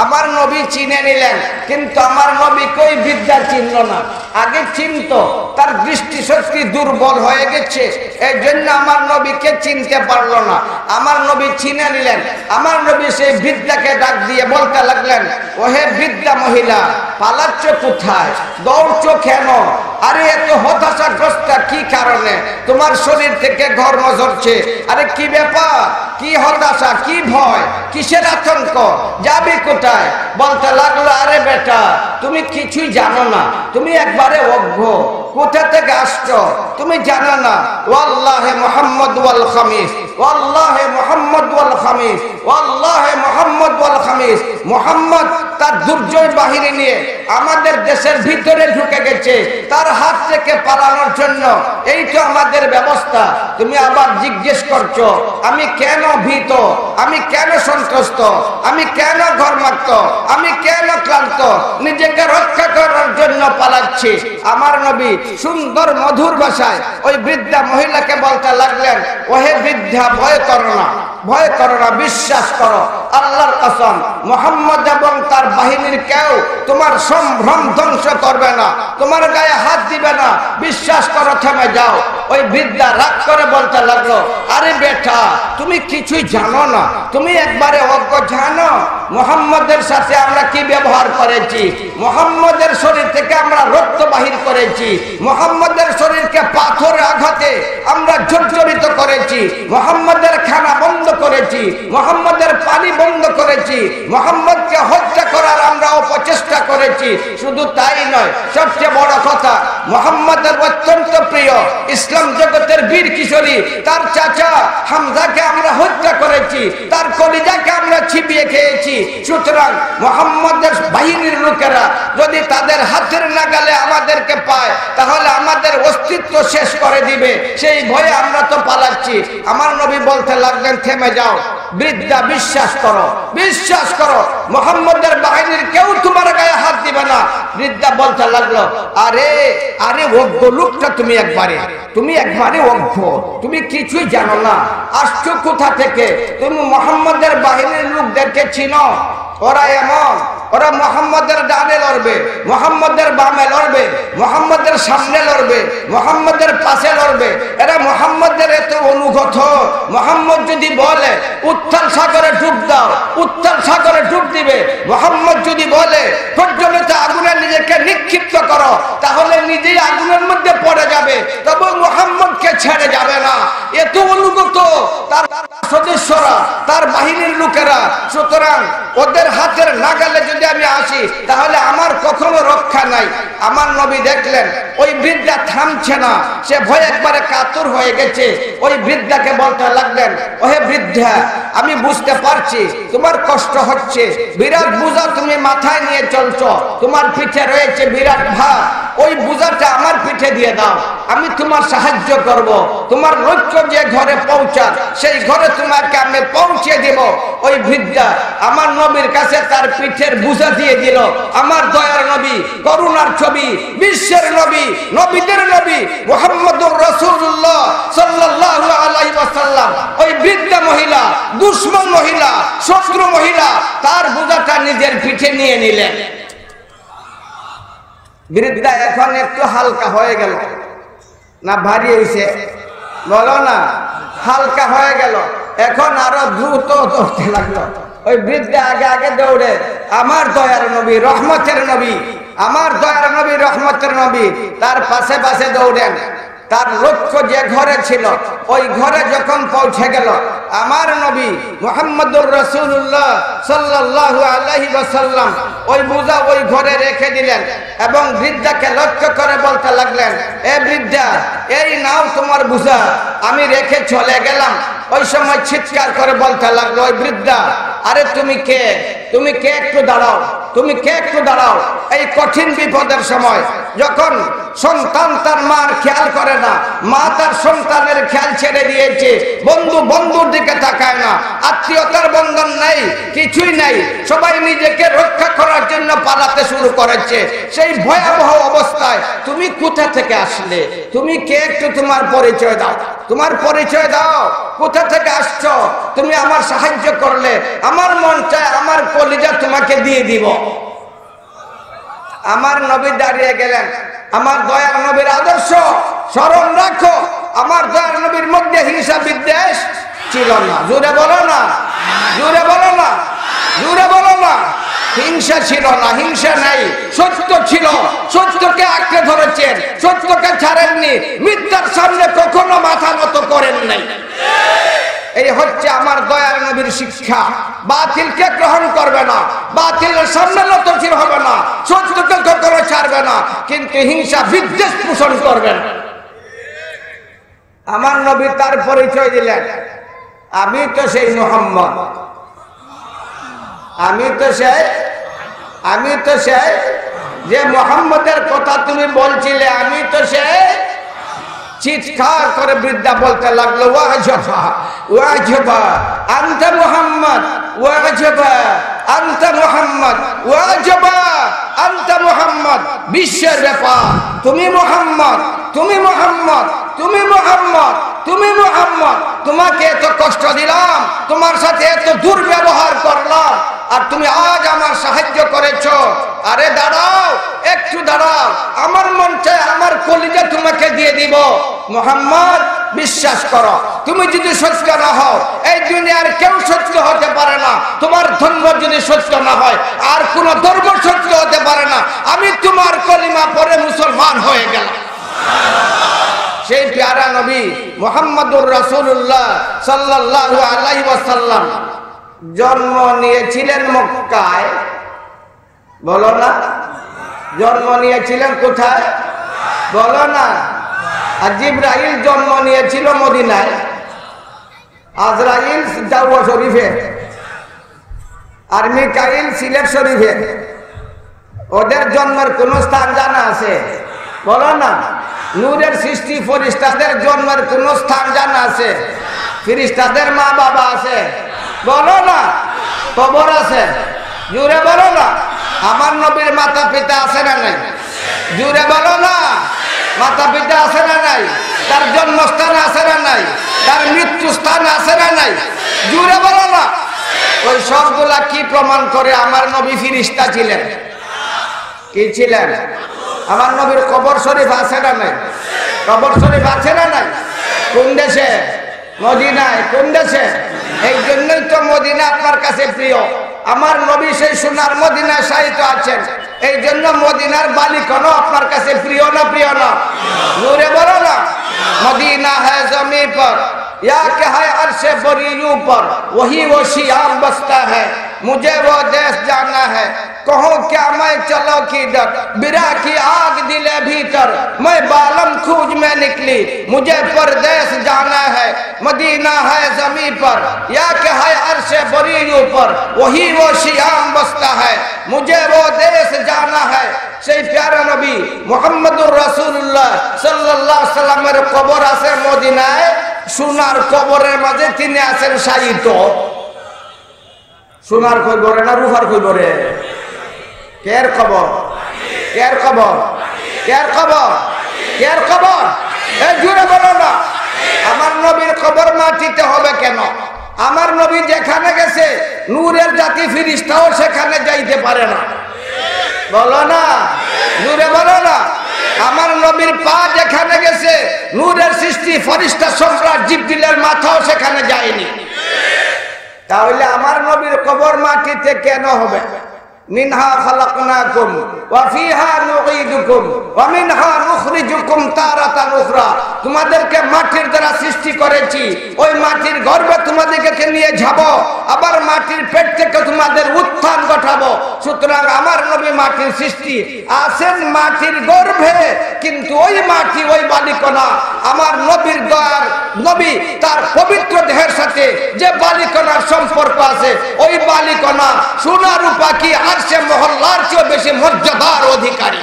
আমার নবী চিনে নিলেন, কিন্তু আমার নবী কই বৃদ্ধা চিনল না। আগে চিনত, তার দৃষ্টিশক্তি দুর্বল হয়ে গেছে, এই জন্য আমার নবীকে চিনতে পারলো না। আমার নবী চিনে নিলেন। আমার নবী সেই বৃদ্ধাকে ডাক দিয়ে বলতে লাগলেন, ওহে বৃদ্ধা মহিলা, পালাচ্ছ কোথায়, দৌড়ছো কেন? আরে এত হতাশাগ্রস্ত কি কারণে? তোমার শরীর থেকে ঘর্ম ঝরছে। আরে কি ব্যাপার, কি হতাশা, কি ভয়, কিসের আতঙ্ক, যাবি কোথায়? বলতে লাগলো, আরে বেটা, তুমি কিছুই জানো না, তুমি একবারে অজ্ঞ, কোথা থেকে আসছো তুমি জানো না। ওয়াল্লাহে মুহাম্মদ ওয়াল খামিস, ওয়াল্লাহে মুহাম্মদ ওয়াল খামিস, ওয়াল্লাহে মুহাম্মদ ওয়াল খামিস। মুহাম্মদ তার দুর্জয় বাহিনী নিয়ে আমাদের দেশের ভিতরে ঢুকে গেছে, তার হাত থেকে পালানোর জন্য এই তো আমাদের ব্যবস্থা। তুমি আবার জিজ্ঞেস করছো আমি কেন ভীত, আমি কেন সন্ত্রস্ত, আমি কেন ঘর্মাক্ত, আমি কেন ক্লান্ত, নিজেকে রক্ষা করার জন্য পালাচ্ছি। আমার নবী সুন্দর মধুর ভাষায় ওই বৃদ্ধা মহিলাকে বলতে লাগলেন, ওহে বৃদ্ধা, ভয় করো না, ভয় করো না, বিশ্বাস করো, আল্লাহর কসম, মুহাম্মদ এবং তার বাহিনীর কেউ তোমার সম্ভ্রম ধ্বংস করবে না, তোমার গায়ে হাত দিবে না, বিশ্বাস করো, থেমে যাও। ওই বৃদ্ধা রাগ করে বলতে লাগলো, আরে বেটা, তুমি কিছুই জানো না, তুমি একবারে অজ্ঞ। জানো মুহাম্মদের সাথে আমরা কি ব্যবহার করেছি? মুহাম্মদের শরীর থেকে আমরা রক্ত বাহির করেছি, মুহাম্মদের শরীরকে পাথরের আঘাতে আমরা জর্জরিত করেছি, মুহাম্মদের খানা বন্ধ করেছি, মুহাম্মদের পানি বন্ধ করেছি, মুহাম্মদকে হত্যা করার আমরা অপচেষ্টা করেছি। শুধু তাই নয়, সবচেয়ে বড় কথা, মুহাম্মদের অত্যন্ত প্রিয় ইসলাম জগতের বীর কিশোরী তার চাচা হামজাকে আমরা হত্যা করেছি, তার কলিজাকে আমরা ছিপিয়ে খেয়েছি। সুতরাং মুহাম্মদের বাহিনীর লোকেরা যদি তাদের হাতের নাগালে আমাদেরকে পায়, তাহলে আমাদের অস্তিত্ব শেষ করে দিবে, সেই ভয়ে আমরা তো পালাচ্ছি। আমার নবী বলতে লাগলেন, থেমে যাও বৃদ্ধা, বিশ্বাস করো, বিশ্বাস করো, মুহাম্মদের বাহিনীর কেউ তোমার গায়ে হাত দিবে না। বৃদ্ধা বলতে লাগলো, আরে আরে অজ্ঞ লোকটা, তুমি একবারে অজ্ঞ, তুমি কিছুই জানো না, আসছো কোথা থেকে? তুমি মুহাম্মদের বাহিনীর লোকদেরকে চিনো? ওরা এমন, ওরা মুহাম্মদের ডানে লড়বে, মুহাম্মদের বামে লড়বে, মুহাম্মদের সামনে লড়বে, মুহাম্মদের পাশে লড়বে। এরা মুহাম্মদের এত অনুগত, মুহাম্মদ যদি বলে উত্তাল সাগরে ডুব দাও, উত্তাল সাগরে ডুব দিবে। মুহাম্মদ যদি বলে প্রজ্বলিত আগুনে নিজেকে নিক্ষিপ্ত করো, তাহলে নিজেই আগুনের মধ্যে পড়ে যাবে, তবে মুহাম্মদকে ছেড়ে যাবে না। এত অনুগত তার সদস্যরা, তার বাহিনীর লোকেরা। সুতরাং ওদের হাতের নাগালে যদি আমি আসি, তাহলে আমার কখনো রক্ষা নাই। আমার নবী দেখলেন ওই বৃদ্ধা থামছে না, সে ভয় একবারে কাতর হয়ে গেছে। ওই বৃদ্ধাকে বলতে লাগলেন, ওহে বৃদ্ধা, আমি বুঝতে পারছি তোমার কষ্ট হচ্ছে, বিরাট বোঝা তুমি মাথায় নিয়ে চলছো, তোমার পিঠে রয়েছে বিরাট ভার, ওই বোঝাটা আমার পিঠে দিয়ে দাও, আমি তোমার সাহায্য করব। তোমার লক্ষ্য যে ঘরে পৌঁছার, সেই ঘরে তোমাকে আমি পৌঁছে দেব। ওই বৃদ্ধা আমার নবীর কাছে তার পিঠের বোঝা দিয়ে দিল। আমার দয়ার নবী, করুণার ছবি, বিশ্বের নবী, নবীদের নবী মুহাম্মদুর রাসূলুল্লাহ সাল্লাল্লাহু আলাইহি ওয়াসাল্লাম, ওই বৃদ্ধা মহিলা, দুশমন মহিলা, শত্রু মহিলা, তার বোঝাটা নিজের পিঠে নিয়ে নিলেন। বৃদ্ধা এখন একটু হালকা হয়ে গেল না, ভারী হয়েছে? বলো না, হালকা হয়ে গেল। এখন আরো দ্রুত দৌড়তে লাগলো। ওই বৃদ্ধা আগে আগে দৌড়ে, আমার দয়ার নবী, রহমতের নবী, আমার দয়ার নবী, রহমতের নবী তার পাশে পাশে দৌড়েন। তার লক্ষ্য যে ঘরে ছিল, ওই ঘরে যখন পৌঁছে গেল, আমার নবী মুহাম্মদুর রাসূলুল্লাহ সাল্লাল্লাহু আলাইহি ওয়াসাল্লাম ওই বোঝা ওই ঘরে রেখে দিলেন এবং বৃদ্ধাকে লক্ষ্য করে বলতে লাগলেন, এ বৃদ্ধা, এই নাও তোমার বোঝা, আমি রেখে চলে গেলাম। ওই সময় চিৎকার করে বলতে লাগলো ওই বৃদ্ধা, আরে তুমি কে, তুমি কে, একটু দাঁড়াও, তুমি কে একটু দাঁড়াও। এই কঠিন বিপদের সময় যখন সন্তান তার মার খেয়াল করে না, মা তার সন্তানের খেয়াল ছেড়ে দিয়েছে, বন্ধু বন্ধুর দিকে তাকায় না, আত্মীয়তার বন্ধন নেই, কিছুই নেই, সবাই নিজেকে রক্ষা করার জন্য পালাতে শুরু করেছে। সেই ভয়াবহ অবস্থায় তুমি কোথা থেকে আসলে, তুমি কে একটু তোমার পরিচয় দাও, তোমার পরিচয় দাও, কোথা থেকে আসছো, তুমি আমার সাহায্য করলে আমার মন চায় আমার কলিজা তোমাকে দিয়ে দিব। আমার নবী দাঁড়িয়ে গেলেন। আমার দয়ার নবীর আদর্শ স্মরণ রাখো। আমার দয়ার নবীর মধ্যে হিংসা বিদ্বেষ ছিল না। জোরে বলো না, জোরে বলো না, জোরে বলো না। হিংসা ছিল না, হিংসা নাই, সত্য ছিল, সত্যকে আঁকড়ে ধরেছেন, সত্যকে ছাড়েননি, মিথ্যার সামনে কখনো মাথা নত করেন নাই। এই হচ্ছে আমার দয়ার নবীর শিক্ষা। বাতিলকে গ্রহণ করবে না, বাতিলের সামনে নতশির হবে না, সত্যকে কখনো ছাড়বে না, কিন্তু হিংসা বিদ্বেষ পোষণ করবে না। আমার নবী তার পরিচয় দিলেন, আমি তো সেই মুহাম্মদ, আমি তো সেই যে মুহাম্মদের কথা তুমি বলছিলে, আমি তো সেই। চিৎকার করে বৃদ্ধা বলতে লাগলো, ওয়াজবা ওয়াজবা আনতা মুহাম্মদ, ওয়াজবা আনতা মুহাম্মদ, ওয়াজবা আনতা মুহাম্মদ। বিশ্বের ব্যাপার, তুমি মুহাম্মদ, তুমি মুহাম্মদ, তুমি মুহাম্মদ, তুমি মুহাম্মদ। তোমাকে এত কষ্ট দিলাম, তোমার সাথে এত দুর্ব্যবহার করলাম, আর তুমি আজ আমার সাহায্য করেছো। আরে দাঁড়াও, একটু দাঁড়াও, আমার মন চায় আমার কলিজা তোমাকে দিয়ে দিব। মুহাম্মদ, বিশ্বাস করো, তুমি যদি সত্য না হও, এই দুনিয়ার কেউ সত্য হতে পারে না। তোমার ধর্ম যদি সত্য না হয়, আর কোন ধর্ম সত্য হতে পারে না। আমি তোমার কলিমা পড়ে মুসলমান হয়ে গেলাম। সেই প্যারা নবী মুহাম্মদুর রাসূলুল্লাহ সাল্লাল্লাহু আলাইহি ওয়াসাল্লাম জন্ম নিয়েছিলেন মক্কায়। বলো না, জন্ম নিয়েছিলেন কোথায়? বলো না। আর জিবরাইল জন্ম নিয়েছিল মদিনায়, আজরাইল দাওয়া শরীফে, আর মিকাইল সিলেট শরীফে। ওদের জন্মের কোন স্থান জানা আছে? বলো না। নূরের সৃষ্টি ফেরেশতাদের জন্মের কোন স্থান জানা আছে? ফেরেশতাদের মা বাবা আছে? বলো না। কবর আছে? জুড়ে বলো না। আমার নবীর মাতা পিতা আছে না নাই? জুড়ে বলো না। মাতা পিতা আছে না নাই? তার জন্মস্থান আছে না নাই? তার মৃত্যু স্থান আছে না নাই? জুড়ে বলো না। ওই সবগুলা কি প্রমাণ করে? আমার নবী ফেরেশতা ছিলেন। কি ছিলেন? আমার নবীর কবর শরীফ আছে না নাই? কবর শরীফ আছে না নাই? কোন দেশে? মদিনায়। কোন দেশে? এই জন্যই তো মদিনা আপনার কাছে প্রিয়। আমার নবী সেই সোনার মদিনায় শায়িত আছেন, এই জন্য মদিনার বালি কোন আপনার কাছে প্রিয় না? প্রিয় না? নূরে বলো না। मदीना है जमी पर या क्या है अर्शे बरीयू पर, वही वो शियाम बसता है, मुझे वो देश जाना है, कहो क्या मैं चलो किधर, बिरा की आग दिले भीतर, मैं बालम खूज में निकली, मुझे परदेश जाना है। मदीना है जमी पर या क्या है अर्शे बरीयू पर, वही वो शियाम बसता है, मुझे वो देश जाना है। সেই প্যারা নবী মুহাম্মদুর রাসূলুল্লাহ সাল্লাল্লাহু আলাইহি সাল্লামের কবর আছে মদিনায়। সোনার কবরের মাঝে তিনি আছেন শায়িত। সোনার কবরে না রূপার কবরে? কের কবর? কের কবর? কের কবর? কের কবর? এই জুড়ে বলো না। আমার নবীর কবর মাটিতে হবে কেন? আমার নবী যেখানে গেছে নূরের জাতি ফেরেশতাও সেখানে যাইতে পারে না। বলো না। নূরে বলো না। আমার নবীর পা যেখানে গেছে নূরের সৃষ্টি ফেরেশতা সম্রাট জিবরিলের মাথাও সেখানে যায়নি। তাহলে আমার নবীর কবর মাটিতে কেন হবে? মিনহা খালাকনাকুম ওয়া ফিহা নুঈদুকুম ওয়া মিনহা নুখরিজুকুম তারাতান উখরা। তোমাদেরকে মাটির দ্বারা সৃষ্টি করেছি, ওই মাটির গর্ভে তোমাদেরকে নিয়ে যাব, আবার মাটির পেট থেকে তোমাদের উত্থান ঘটাবো। সুতরাং আমার নবী মাটির সৃষ্টি, আছেন মাটির গর্ভে, কিন্তু ওই মাটি ওই বালিকণা আমার নবীর দয়ার নবী তার পবিত্র দেহের সাথে সাথে যে বালিকণার সম্পর্ক আছে, ওই বালিকণা সোনা রূপা কি আরশে মহল্লার চেয়ে বেশি মর্যাদার অধিকারী।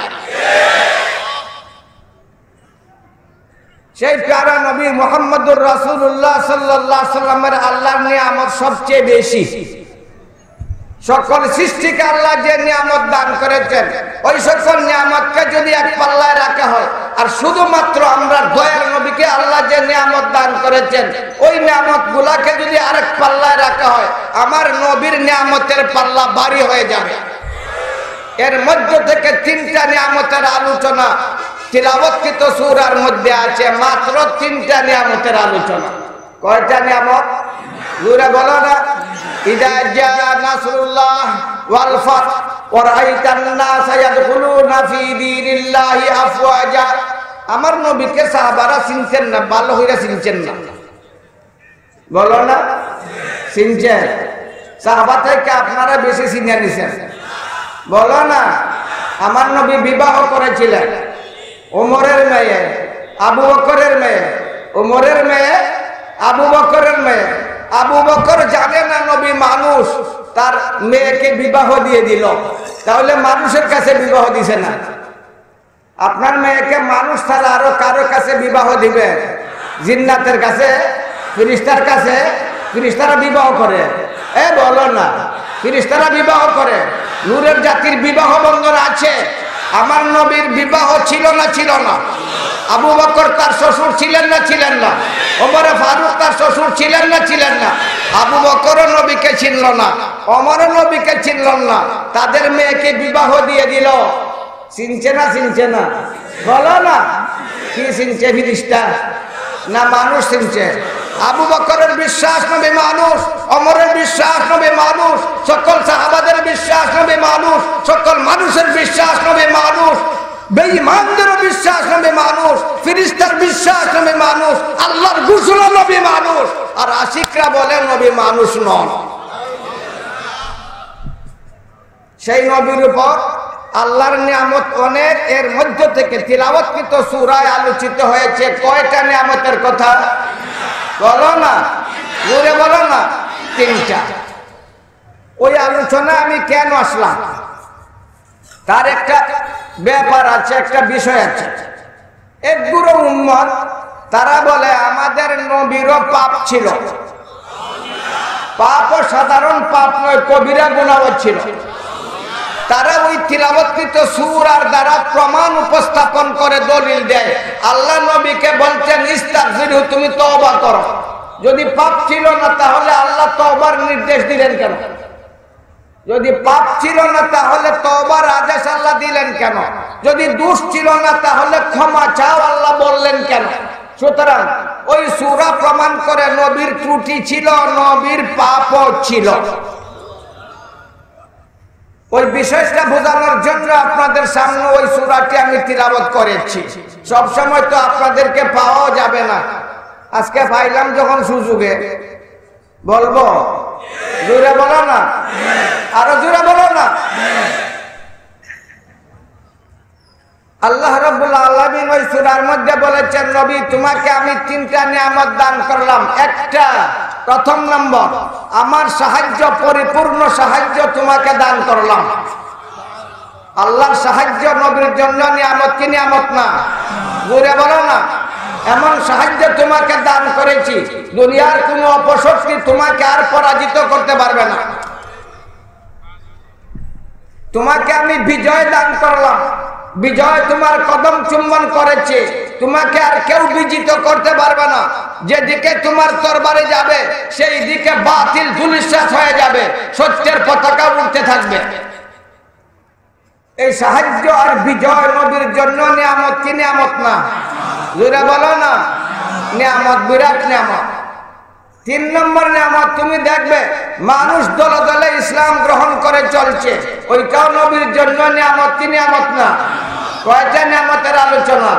সেই প্যারা নবী মুহাম্মদুর রাসূলুল্লাহ সাল্লাল্লাহু আলাইহি সাল্লামের আল্লাহর নিয়ামত সবচেয়ে বেশি। সকল সৃষ্টিকে আল্লাহ যে নিয়ামত দান করেছেন, ওই সকল নিয়ামতকে যদি এক পাল্লায় রাখা হয়, আর শুধুমাত্র আমরা দয়ার নবীকে আল্লাহ যে নিয়ামত দান করেছেন, ওই নিয়ামত গুলাকে যদি আরেক পাল্লায় রাখা হয়, আমার নবীর নিয়ামতের পাল্লা ভারী হয়ে যাবে। এর মধ্য থেকে তিনটা নিয়ামতের আলোচনা তিলাওয়াতকৃত সূরার মধ্যে আছে, মাত্র তিনটা নিয়ামতের আলোচনা। কয়টা নিয়ামত? জোরে বলো না। ইযা জা নাসরুল্লাহ ওয়াল ফাত ওয়া রাআইতান নাসা ইয়াদখুলুনা ফি দীনিল্লাহি আফওয়াজা। আমার নবীকে সাহাবারা চিনতেন না, ভালো হইরা চিনতেন না, বলো না? চিনছেন? সাহাবা থেকে আপনারা বেশি চিনে নিছেন, বলো না? আমার নবী বিবাহ করেছিলেন ওমরের মেয়ে, আবু বকরের মেয়ে, ওমরের মেয়ে, আবু বকরের মেয়ে। আবু বকর জানে না নবী মানুষ, তার মেয়েকে বিবাহ দিয়ে দিল। তাহলে মানুষের কাছে বিবাহ দিছে না। আপনার মেয়েকে মানুষ ছাড়া আরো কারো কাছে বিবাহ দিবে? জিন্নাতের কাছে, ফেরেশতার কাছে? ফেরেশতারা বিবাহ করে, বলো না? ফেরেশতারা বিবাহ করে। নূরের জাতির বিবাহ বন্ধন আছে। আমার নবীর বিবাহ ছিল না? ছিল না। আবু বকর তার শ্বশুর ছিলেন না? ছিলেন না। ওমর ফারুক তার শ্বশুর ছিলেন না? ছিলেন না। আবু বকর নবীকে চিনল না, ওমর নবীকে চিনল না, তাদের মেয়েকে বিবাহ দিয়ে দিল। চিনছে না? চিনছে না? বলো না। কি চিনছে? ফেরেশতা না মানুষ চিনছে? আবু বকরের বিশ্বাস নবী মানুষ, ওমরের বিশ্বাস নবী মানুষ, সকল সাহাবাদের বিশ্বাস নবী মানুষ, সকল মানুষের বিশ্বাস নবী মানুষ, বেঈমানদের বিশ্বাস নবী মানুষ, ফেরেশতার বিশ্বাস নবী মানুষ, আল্লাহর ঘোষণা নবী মানুষ। আর আশিকরা বলে নবী মানুষ নন। সেই নবীর উপর আল্লাহর নিয়ামত অনেক। এর মধ্য থেকে তিলাওয়াতকৃত সূরায় আলোচিত হয়েছে কয়টা নিয়ামতের কথা? বলো না, জোরে বলো না। তিনটা। ওই আলোচনা আমি কেন আসলাম তার একটা ব্যাপার আছে, একটা বিষয় আছে। এক গুরু উম্মত তারা বলে আমাদের নবীরও পাপ ছিল। পাপও সাধারণ পাপ নয়, কবিরা গুনাহ ছিল। তারা ওই তিলাওয়াতকৃত সূরার দ্বারা প্রমাণ উপস্থাপন করে দলিল দেয়। আল্লাহ নবীকে বলছেন ইস্তাগফিরু, তুমি তওবা করো। যদি পাপ ছিল না তাহলে আল্লাহ তওবার নির্দেশ দিলেন কেন? যদি পাপ ছিল না তাহলে তওবার আদেশ আল্লাহ দিলেন কেন? যদি দোষ ছিল না তাহলে ক্ষমা চাও আল্লাহ বললেন কেন? সুতরাং ওই সূরা প্রমাণ করে নবীর ত্রুটি ছিল, নবীর পাপও ছিল। ওই বিষয়টা বোঝানোর জন্য আপনাদের সামনে ওই সূরাটি আমি তিলাওয়াত করেছি। সব সময় তো আপনাদেরকে পাওয়া যাবে না, আজকে পাইলাম যখন সুযোগে বলবো। জোরে বলো না, আরো জোরে বলো না। আল্লাহ রাব্বুল আলামিন ওই সূরার মধ্যে বলেছেন, নবী তোমাকে আমি তিনটা নিয়ামত দান করলাম। একটা, প্রথম নম্বর, আমার সাহায্য, পরিপূর্ণ সাহায্য তোমাকে দান করলাম। আল্লাহর সাহায্য নবীর জন্য নিয়ামত কি নিয়ামত না? জোরে বলো না। এমন সাহায্য তোমাকে দান করেছি, দুনিয়ার কোনো অপশক্তি তোমাকে আর পরাজিত করতে পারবে না। তোমাকে আমি বিজয় দান করলাম। বিজয় তোমার কদম চুম্বন করেছে, তোমাকে আর কেউ বিজিত করতে পারবে না। যেদিকে তোমার তরবারি যাবে সেই দিকে বাতিল ধূলিসাৎ হয়ে যাবে, সত্যের পতাকা উঠতে থাকবে। এই সাহায্য আর বিজয় নবীর জন্য নিয়ামত কি নিয়ামত না? জোরে বলো না। নিয়ামত, বিরাট নিয়ামত। তিন নম্বর নিয়ামত, তুমি দেখবে মানুষ দলে দলে ইসলাম গ্রহণ করে চলছে, ওইটাও নবীর জন্য নিয়ামত কি নিয়ামত না? কয়টা নিয়ামতের আলোচনা?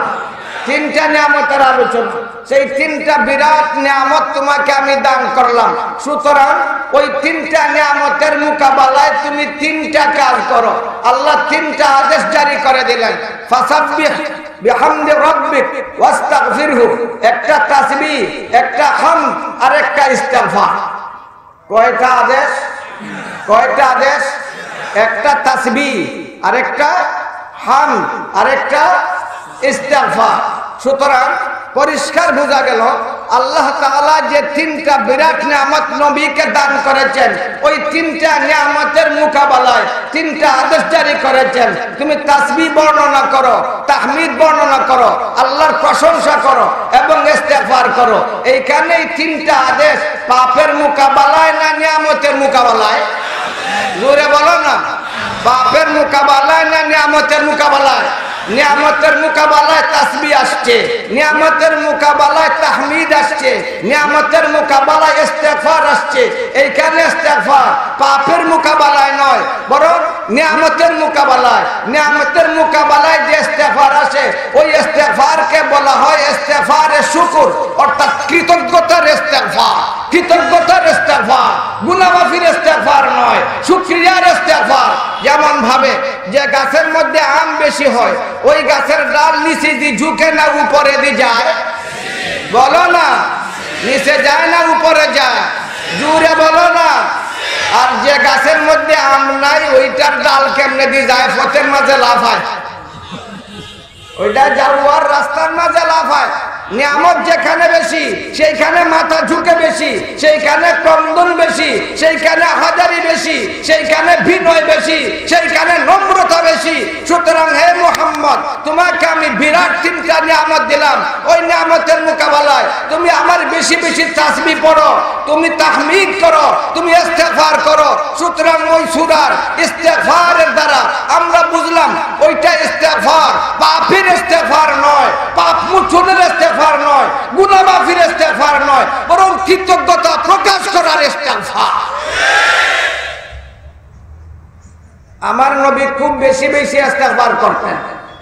তিনটা নিয়ামতের আলোচনা। সেই তিনটা বিরাট নিয়ামত তোমাকে আমি দান করলাম। সুতরাং ওই তিনটা নিয়ামতের মোকাবেলায় তুমি তিনটা কাজ করো। আল্লাহ তিনটা আদেশ জারি করে দিলেন। ফাসাব্বিহ বিহামদি রাব্বিক ওয়াস্তাগফিরহু, একটা তাসবিহ, একটা হামদ আর একটা একটা ইস্তেগফার। কয়টা আদেশ? কয়টা আদেশ? একটা তাসবিহ, আরেকটা হামদ, আরেকটা ইস্তেগফার। সুতরাং পরিষ্কার বোঝা গেল আল্লাহ তাআলা যে তিনটা বিরাট নিয়ামত নবীকে দান করেছেন, ওই তিনটা নিয়ামতের মোকাবেলায় তিনটা আদেশ জারি করেছেন। তুমি তাসবিহ বর্ণনা করো, তাহমিদ বর্ণনা করো, আল্লাহর প্রশংসা করো এবং ইস্তেগফার করো। এইখানে এই তিনটা আদেশ পাপের মোকাবেলায় না নিয়ামতের মোকাবেলায়? জোরে বলো না। পাপের মোকাবেলায় না নিয়ামতের মোকাবেলায়? নিয়ামতের মোকাবেলায় তাসবিহ আসছে, নিয়ামতের মোকাবেলায় তাহমিদ আসছে, নিয়ামতের মোকাবেলায় ইস্তেগফার আসছে। এইখানে ইস্তেগফার পাপের মোকাবেলায় নয়, বরং নিয়ামতের মোকাবেলায়। নিয়ামতের মোকাবেলায় যে ইস্তেগফার আসে, ওই ইস্তেগফারকে বলা হয় ইস্তেগফারে শুকর, অর্থাৎ কৃতজ্ঞতার ইস্তেগফার। কৃতজ্ঞতার ইস্তেগফার, গুনাহ মাফির ইস্তেগফার নয়, শুকরিয়ার ইস্তেগফার। যেমন ভাবে যে গাছের মধ্যে আম বেশি হয়, ওই গাছের ডাল নিচে দিয়ে ঝুঁকে না উপরে দিয়ে যায়? বলো না। নিচে যায় না উপরে যায়? জোরে বলো না। আর যে গাছের মধ্যে আম নাই, ওইটার ডাল কেমনে দিয়ে যায়? পথের মাঝে লাফায়। ওইটা যাওয়ার রাস্তার মাঝে লাফায়। নিয়ামত যেখানে বেশি সেইখানে মাথা ঝুঁকে বেশি, সেইখানে ক্রন্দন বেশি, সেইখানে হাজারি বেশি, সেইখানে বিনয় বেশি, সেইখানে নম্রতা বেশি। সুতরাং হে মুহাম্মদ, তোমাকে আমি বিরাট তিনটা নিয়ামত দিলাম। ওই নিয়ামতের মোকাবেলায় তুমি আমার বেশি বেশি তাসবিহ পড়ো, তুমি তাহমিদ করো, তুমি ইস্তেগফার করো। সুতরাং ওই সূরার ইস্তেগফারের দ্বারা আমরা বুঝলাম ওইটা ইস্তেগফার পাপের ইস্তেগফার নয়, পাপ মোচনের ইস্তেগফার নয়, গুনাহ মাফির ইস্তেগফার নয়, বরং কৃতজ্ঞতা প্রকাশ করার ইস্তেগফার। আমার নবী খুব বেশি বেশি ইস্তেগফার করতেন।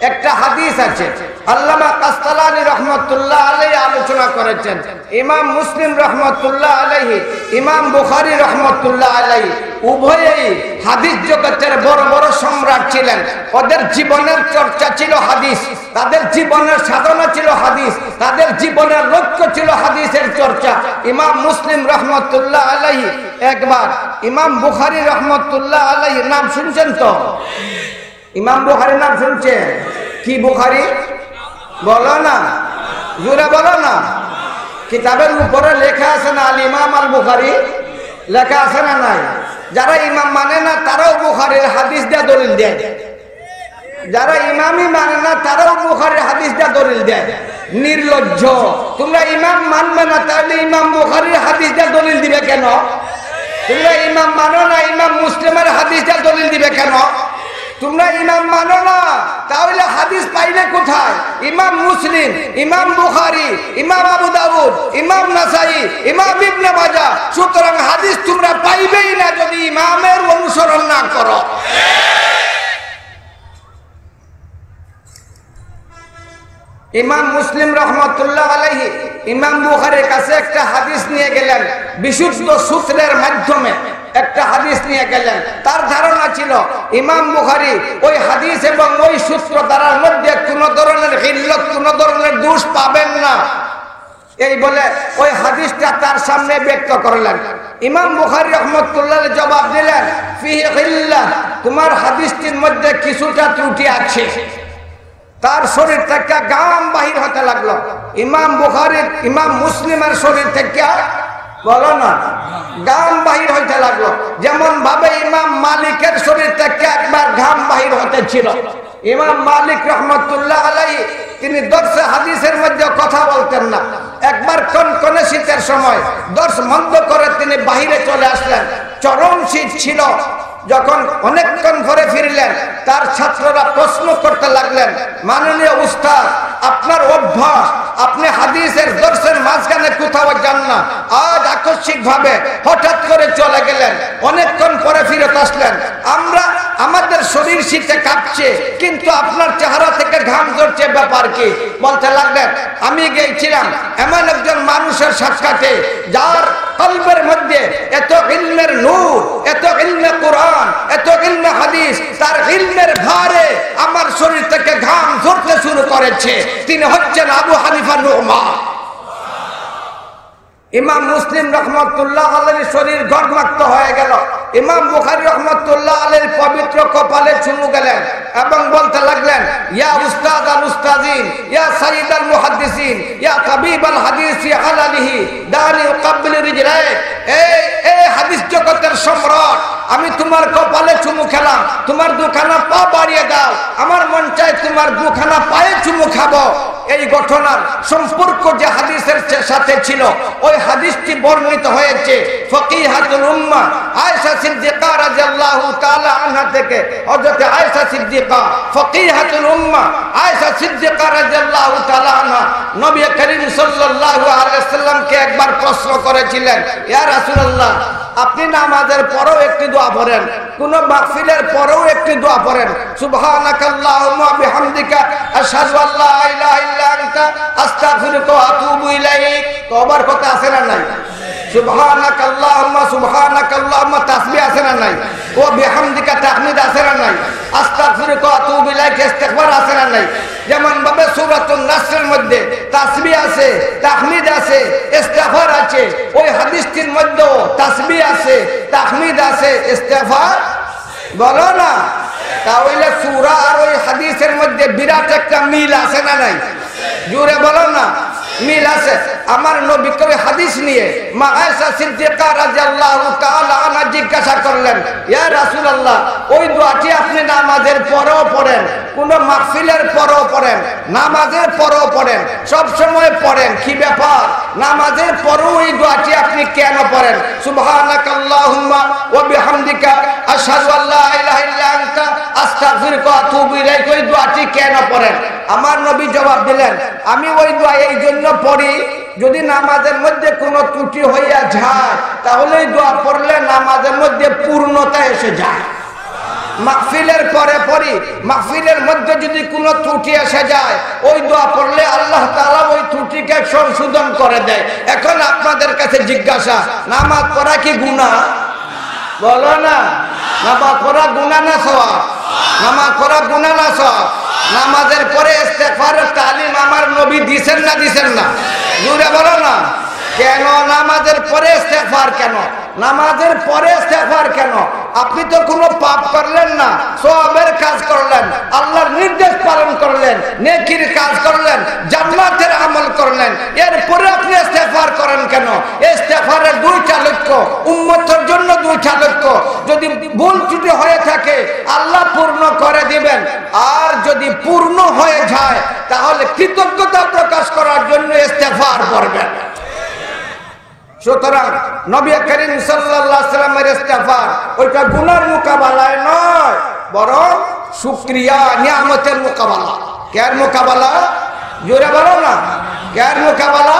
একটা হাদিস আছে, আল্লামা কাসতালানী রাহমাতুল্লাহ আলাইহি আলোচনা করেছেন, ইমাম মুসলিম রাহমাতুল্লাহ আলাইহি, ইমাম বুখারী রাহমাতুল্লাহ আলাইহি উভয়েই হাদিস জগতের বড় বড় সম্রাট ছিলেন। ওদের জীবনের চর্চা ছিল হাদিস, তাদের জীবনের সাধনা ছিল হাদিস, তাদের জীবনের লক্ষ্য ছিল হাদিসের চর্চা। ইমাম মুসলিম রাহমাতুল্লাহ আলাইহি একবার ইমাম বুখারী রাহমাতুল্লাহ আলাইহি নাম শুনছেন তো? ইমাম বুখারীর নাম শুনছেন? কি বুখারী? বলো না, জোরে বলো না। কিতাবের উপরে লেখা আছে না আল ইমাম আল বুখারী, লেখা আছে না নাই? যারা ইমাম মানে না তারাও বুখারীর হাদিস দিয়ে দলিল দেয়, যারা ইমামই মানে না তারাও বুখারীর হাদিস দিয়ে দলিল দেয়। নির্লজ্জ! তোমরা ইমাম মানবে না, তাহলে ইমাম বুখারীর হাদিস দিয়ে দলিল দিবে কেন? তোমরা ইমাম মানো না, ইমাম মুসলিমের হাদিস দিয়ে দলিল দিবে কেন? তোমরা ইমাম মানো না, তাহলে হাদিস পাইলে কোথায়? ইমাম মুসলিম, ইমাম বুখারী, ইমাম আবু দাউদ, ইমাম নাসাই, ইমাম ইবনে মাজাহ। সুতরাং হাদিস তোমরা পাইবেই না যদি ইমামের অনুসরণ না করো। ইমাম মুসলিম রাহমাতুল্লাহ আলাইহি ইমাম বুখারীর কাছে একটা হাদিস নিয়ে গেলেন, বিশুদ্ধ সূত্রের মাধ্যমে একটা হাদিস নিয়ে গেলেন। তার ধারণা ছিল ইমাম বুখারী ওই হাদিস এবং ওই সূত্র দ্বারার মধ্যে কোনো ধরনের ইল্লত, কোনো ধরনের দোষ পাবেন না, এই বলে ওই হাদিসটা তার সামনে ব্যক্ত করলেন। ইমাম বুখারী রাহমাতুল্লাহ জবাব দিলেন, ফিহি ইল্লাহ, তোমার হাদিসটির মধ্যে কিছুটা ত্রুটি আছে। তার শরীর থেকে গাম বাহির হতে লাগলো। ইমাম বুখারীর, ইমাম মুসলিমের শরীর থেকে বলো না গাম বাহির হইতে লাগলো। যেমন ভাবে ইমাম মালিকের শরীর থেকে একবার ঘাম বাহির হতে ছিল। ইমাম মালিক রাহমাতুল্লাহ আলাইহি তিনি দর্শে হাদিসের মধ্যে কথা বলতেন না। একবার কনকনে শীতের সময় দর্শ বন্ধ করে তিনি বাহিরে চলে আসলেন। চরম শীত ছিল। যখন অনেকক্ষণ পরে ফিরলেন, তার ছাত্ররা প্রশ্ন করতে লাগলেন, মাননীয় উস্তাদ, আপনার অভ্যাস, আপনি হাদিসের দর্শের মাঝখানে কোথাও যান না, আজ আকস্মিক ভাবে হঠাৎ করে চলে গেলেন, অনেকক্ষণ পরে ফিরত আসলেন। আমরা আমাদের শরীর শীতে কাঁপছে, কিন্তু আপনার চেহারা থেকে ঘাম ঝরছে, ব্যাপার কি? বলতে লাগলেন, আমি গিয়েছিলাম এমন একজন মানুষের সাক্ষাতে যার কলবের মধ্যে এত ইলমের নূর, এত ইলমে কোরআন, এত ইলমে হাদিস, তার ইলমের ভারে আমার শরীর থেকে ঘাম ঝরতে শুরু করেছে। তিনি হচ্ছেন আবু হানিফা নুমান। ইমাম মুসলিম রহমতুল্লাহ আলাইহির শরীর গর্মাক্ত হয়ে গেল। ইমাম বুখারী রহমতুল্লাহ আলাইহির পবিত্র কপালে চুমু গেলেন এবং বলতে লাগলেন, ইয়া উস্তাদ আল উস্তাদিন, ইয়া সাইয়্যিদ আল মুহাদ্দিসিন, ইয়া তাবিব আল হাদিসি আলালিহি দানি উকাব্বিল রিজলাই। এই হাদিস জগতের সম্রাট, আমি তোমার কপালে চুমু খেলাম, তোমার দুখানা পা বাড়িয়ে দাও, আমার মন চায় তোমার দুখানা পায়ে চুমু খাবো। এই ঘটনার সম্পর্ক যে হাদিসের সাথে ছিল, ওই হাদিসটি বর্ণিত হয়েছে ফকিহাতুল উম্মাহ আয়েশা সিদ্দিকা রাদিয়াল্লাহু তাআলা আনহা থেকে। হযরত আয়েশা সিদ্দিকা ফকিহাতুল উম্মাহ আয়েশা সিদ্দিকা রাদিয়াল্লাহু তাআলা আনহা নবী করিম সাল্লাল্লাহু আলাইহি ওয়াসাল্লামকে একবার প্রশ্ন করেছিলেন, ইয়া রাসূলুল্লাহ, আপনি নামাজের পরেও একটি দোয়া পড়েন, কোন মাহফিলের পরেও একটি দোয়া পড়েন, সুবহানাকাল্লাহুম্মা বিহামদিকা আশহাদু আল্লা ইলাহা ইল্লা আনতা আস্তাগফিরুকা ওয়া আতুবু ইলাইক। তওবার কথা আছে না নাই? সুবহানাকাল্লাহুম্মা তাসবিহ আছে না নাই? ও বিহামদিকা তাহমিদ আছে না নাই? আস্তাগফিরুকা ওয়া আতুবু ইলাইক ইস্তিগফার আছে না নাই? যেমন ভাবে সূরাতুন নাসরের মধ্যে তাসবিহ আছে, তাহমিদ আছে, ইস্তিগফার আছে, ওই হাদিসটির মধ্যেও তাসবিহ আছে, তাহমিদ আছে, ইস্তিগফার বলো না। তাহলে সূরা আর ওই হাদিসের মধ্যে বিরাট একটা মিল আছে না নাই? জোরে বলো না, মিল আছে। আমার নবী কবি হাদিস নিয়ে মা আয়েশা সিদ্দিকা রাদিয়াল্লাহু তাআলা আনহা জিজ্ঞাসা করলেন, ইয়া রাসূলুল্লাহ, ওই দোয়াটি আপনি নামাজের পরেও পড়েন, কোন মাহফিলের পরেও পড়েন, নামাজের পরেও পড়েন, সব সময় পড়েন, কি ব্যাপার? নামাজের পরেও এই দোয়াটি আপনি কেন পড়েন? সুবহানাকাল্লাহুম্মা ওয়া বিহামদিকা আশহাদু আল্লা ইলাহা ইল্লা আনতা আস্তাগফিরুকা ওয়া আতুবু ইলাইক, ওই দোয়াটি কেন পড়েন? আমার নবী জবাব দিলেন, আমি ওই দোয়া এই জন্য পড়ি, যদি নামাজের মধ্যে কোনো ত্রুটি হইয়া যায় তাহলে এই দোয়া পড়লে নামাজের মধ্যে পূর্ণতা এসে যায়। মাহফিলের পরে পড়ি, মাহফিলের মধ্যে যদি কোনো ত্রুটি এসে যায়, ওই দোয়া পড়লে আল্লাহ তাআলা ওই ত্রুটিকে সংশোধন করে দেয়। এখন আপনাদের কাছে জিজ্ঞাসা, নামাজ পড়া কি গুনাহ? বলো না, নামাজ পড়া গুনাহ না সওয়াব? নামাজ পড়া গুনাহ না সওয়াব? নামাজের পরে ইস্তিগফারের তালিম আমার নবী দিবেন না দিবেন না? জোরে বলো না। কেন নামাজের পরে ইস্তিগফার কেন? নামাজের পরে ইস্তিগফার কেন? আপনি তো কোনো পাপ করলেন না, সওয়াবের কাজ করলেন, আল্লাহর নির্দেশ পালন করলেন, নেকির কাজ করলেন, জান্নাতের আমল করলেন, এরপরে আপনি ইস্তিগফার করেন কেন? ইস্তিগফারের দুইটা লক্ষ্য, উম্মতের জন্য দুইটা লক্ষ্য। যদি ভুল ত্রুটি হয়ে থাকে আল্লাহ পূর্ণ করে দিবেন, আর যদি পূর্ণ হয়ে যায় তাহলে কৃতজ্ঞতা প্রকাশ করার জন্য ইস্তিগফার করবেন। সুতরাং নবী করিম সাল্লাল্লাহু আলাইহি ওয়াসাল্লামের ইস্তিগফার ওইটা গুনার মোকাবেলায় নয়, বরং শুকরিয়া নিয়ামতের মোকাবেলা। কার মোকাবেলা? জোরে বলো না, কার মোকাবেলা?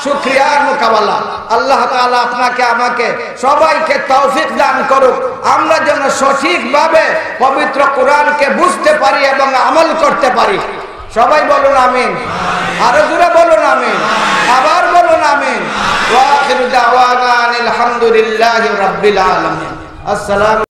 শুকরিয়ার মোকাবেলা। আল্লাহ তাআলা আপনাকে আমাকে সবাইকে তৌফিক দান করুক, আমরা যেন সঠিকভাবে পবিত্র কোরআনকে বুঝতে পারি এবং আমল করতে পারি। সবাই বলুন আমিন। আরো জোরে বলুন আমিন। আবার বলুন আমিন। ওয়া আখিরু দাওয়ানা আলহামদুলিল্লাহি রাব্বিল আলামিন। আসসালামু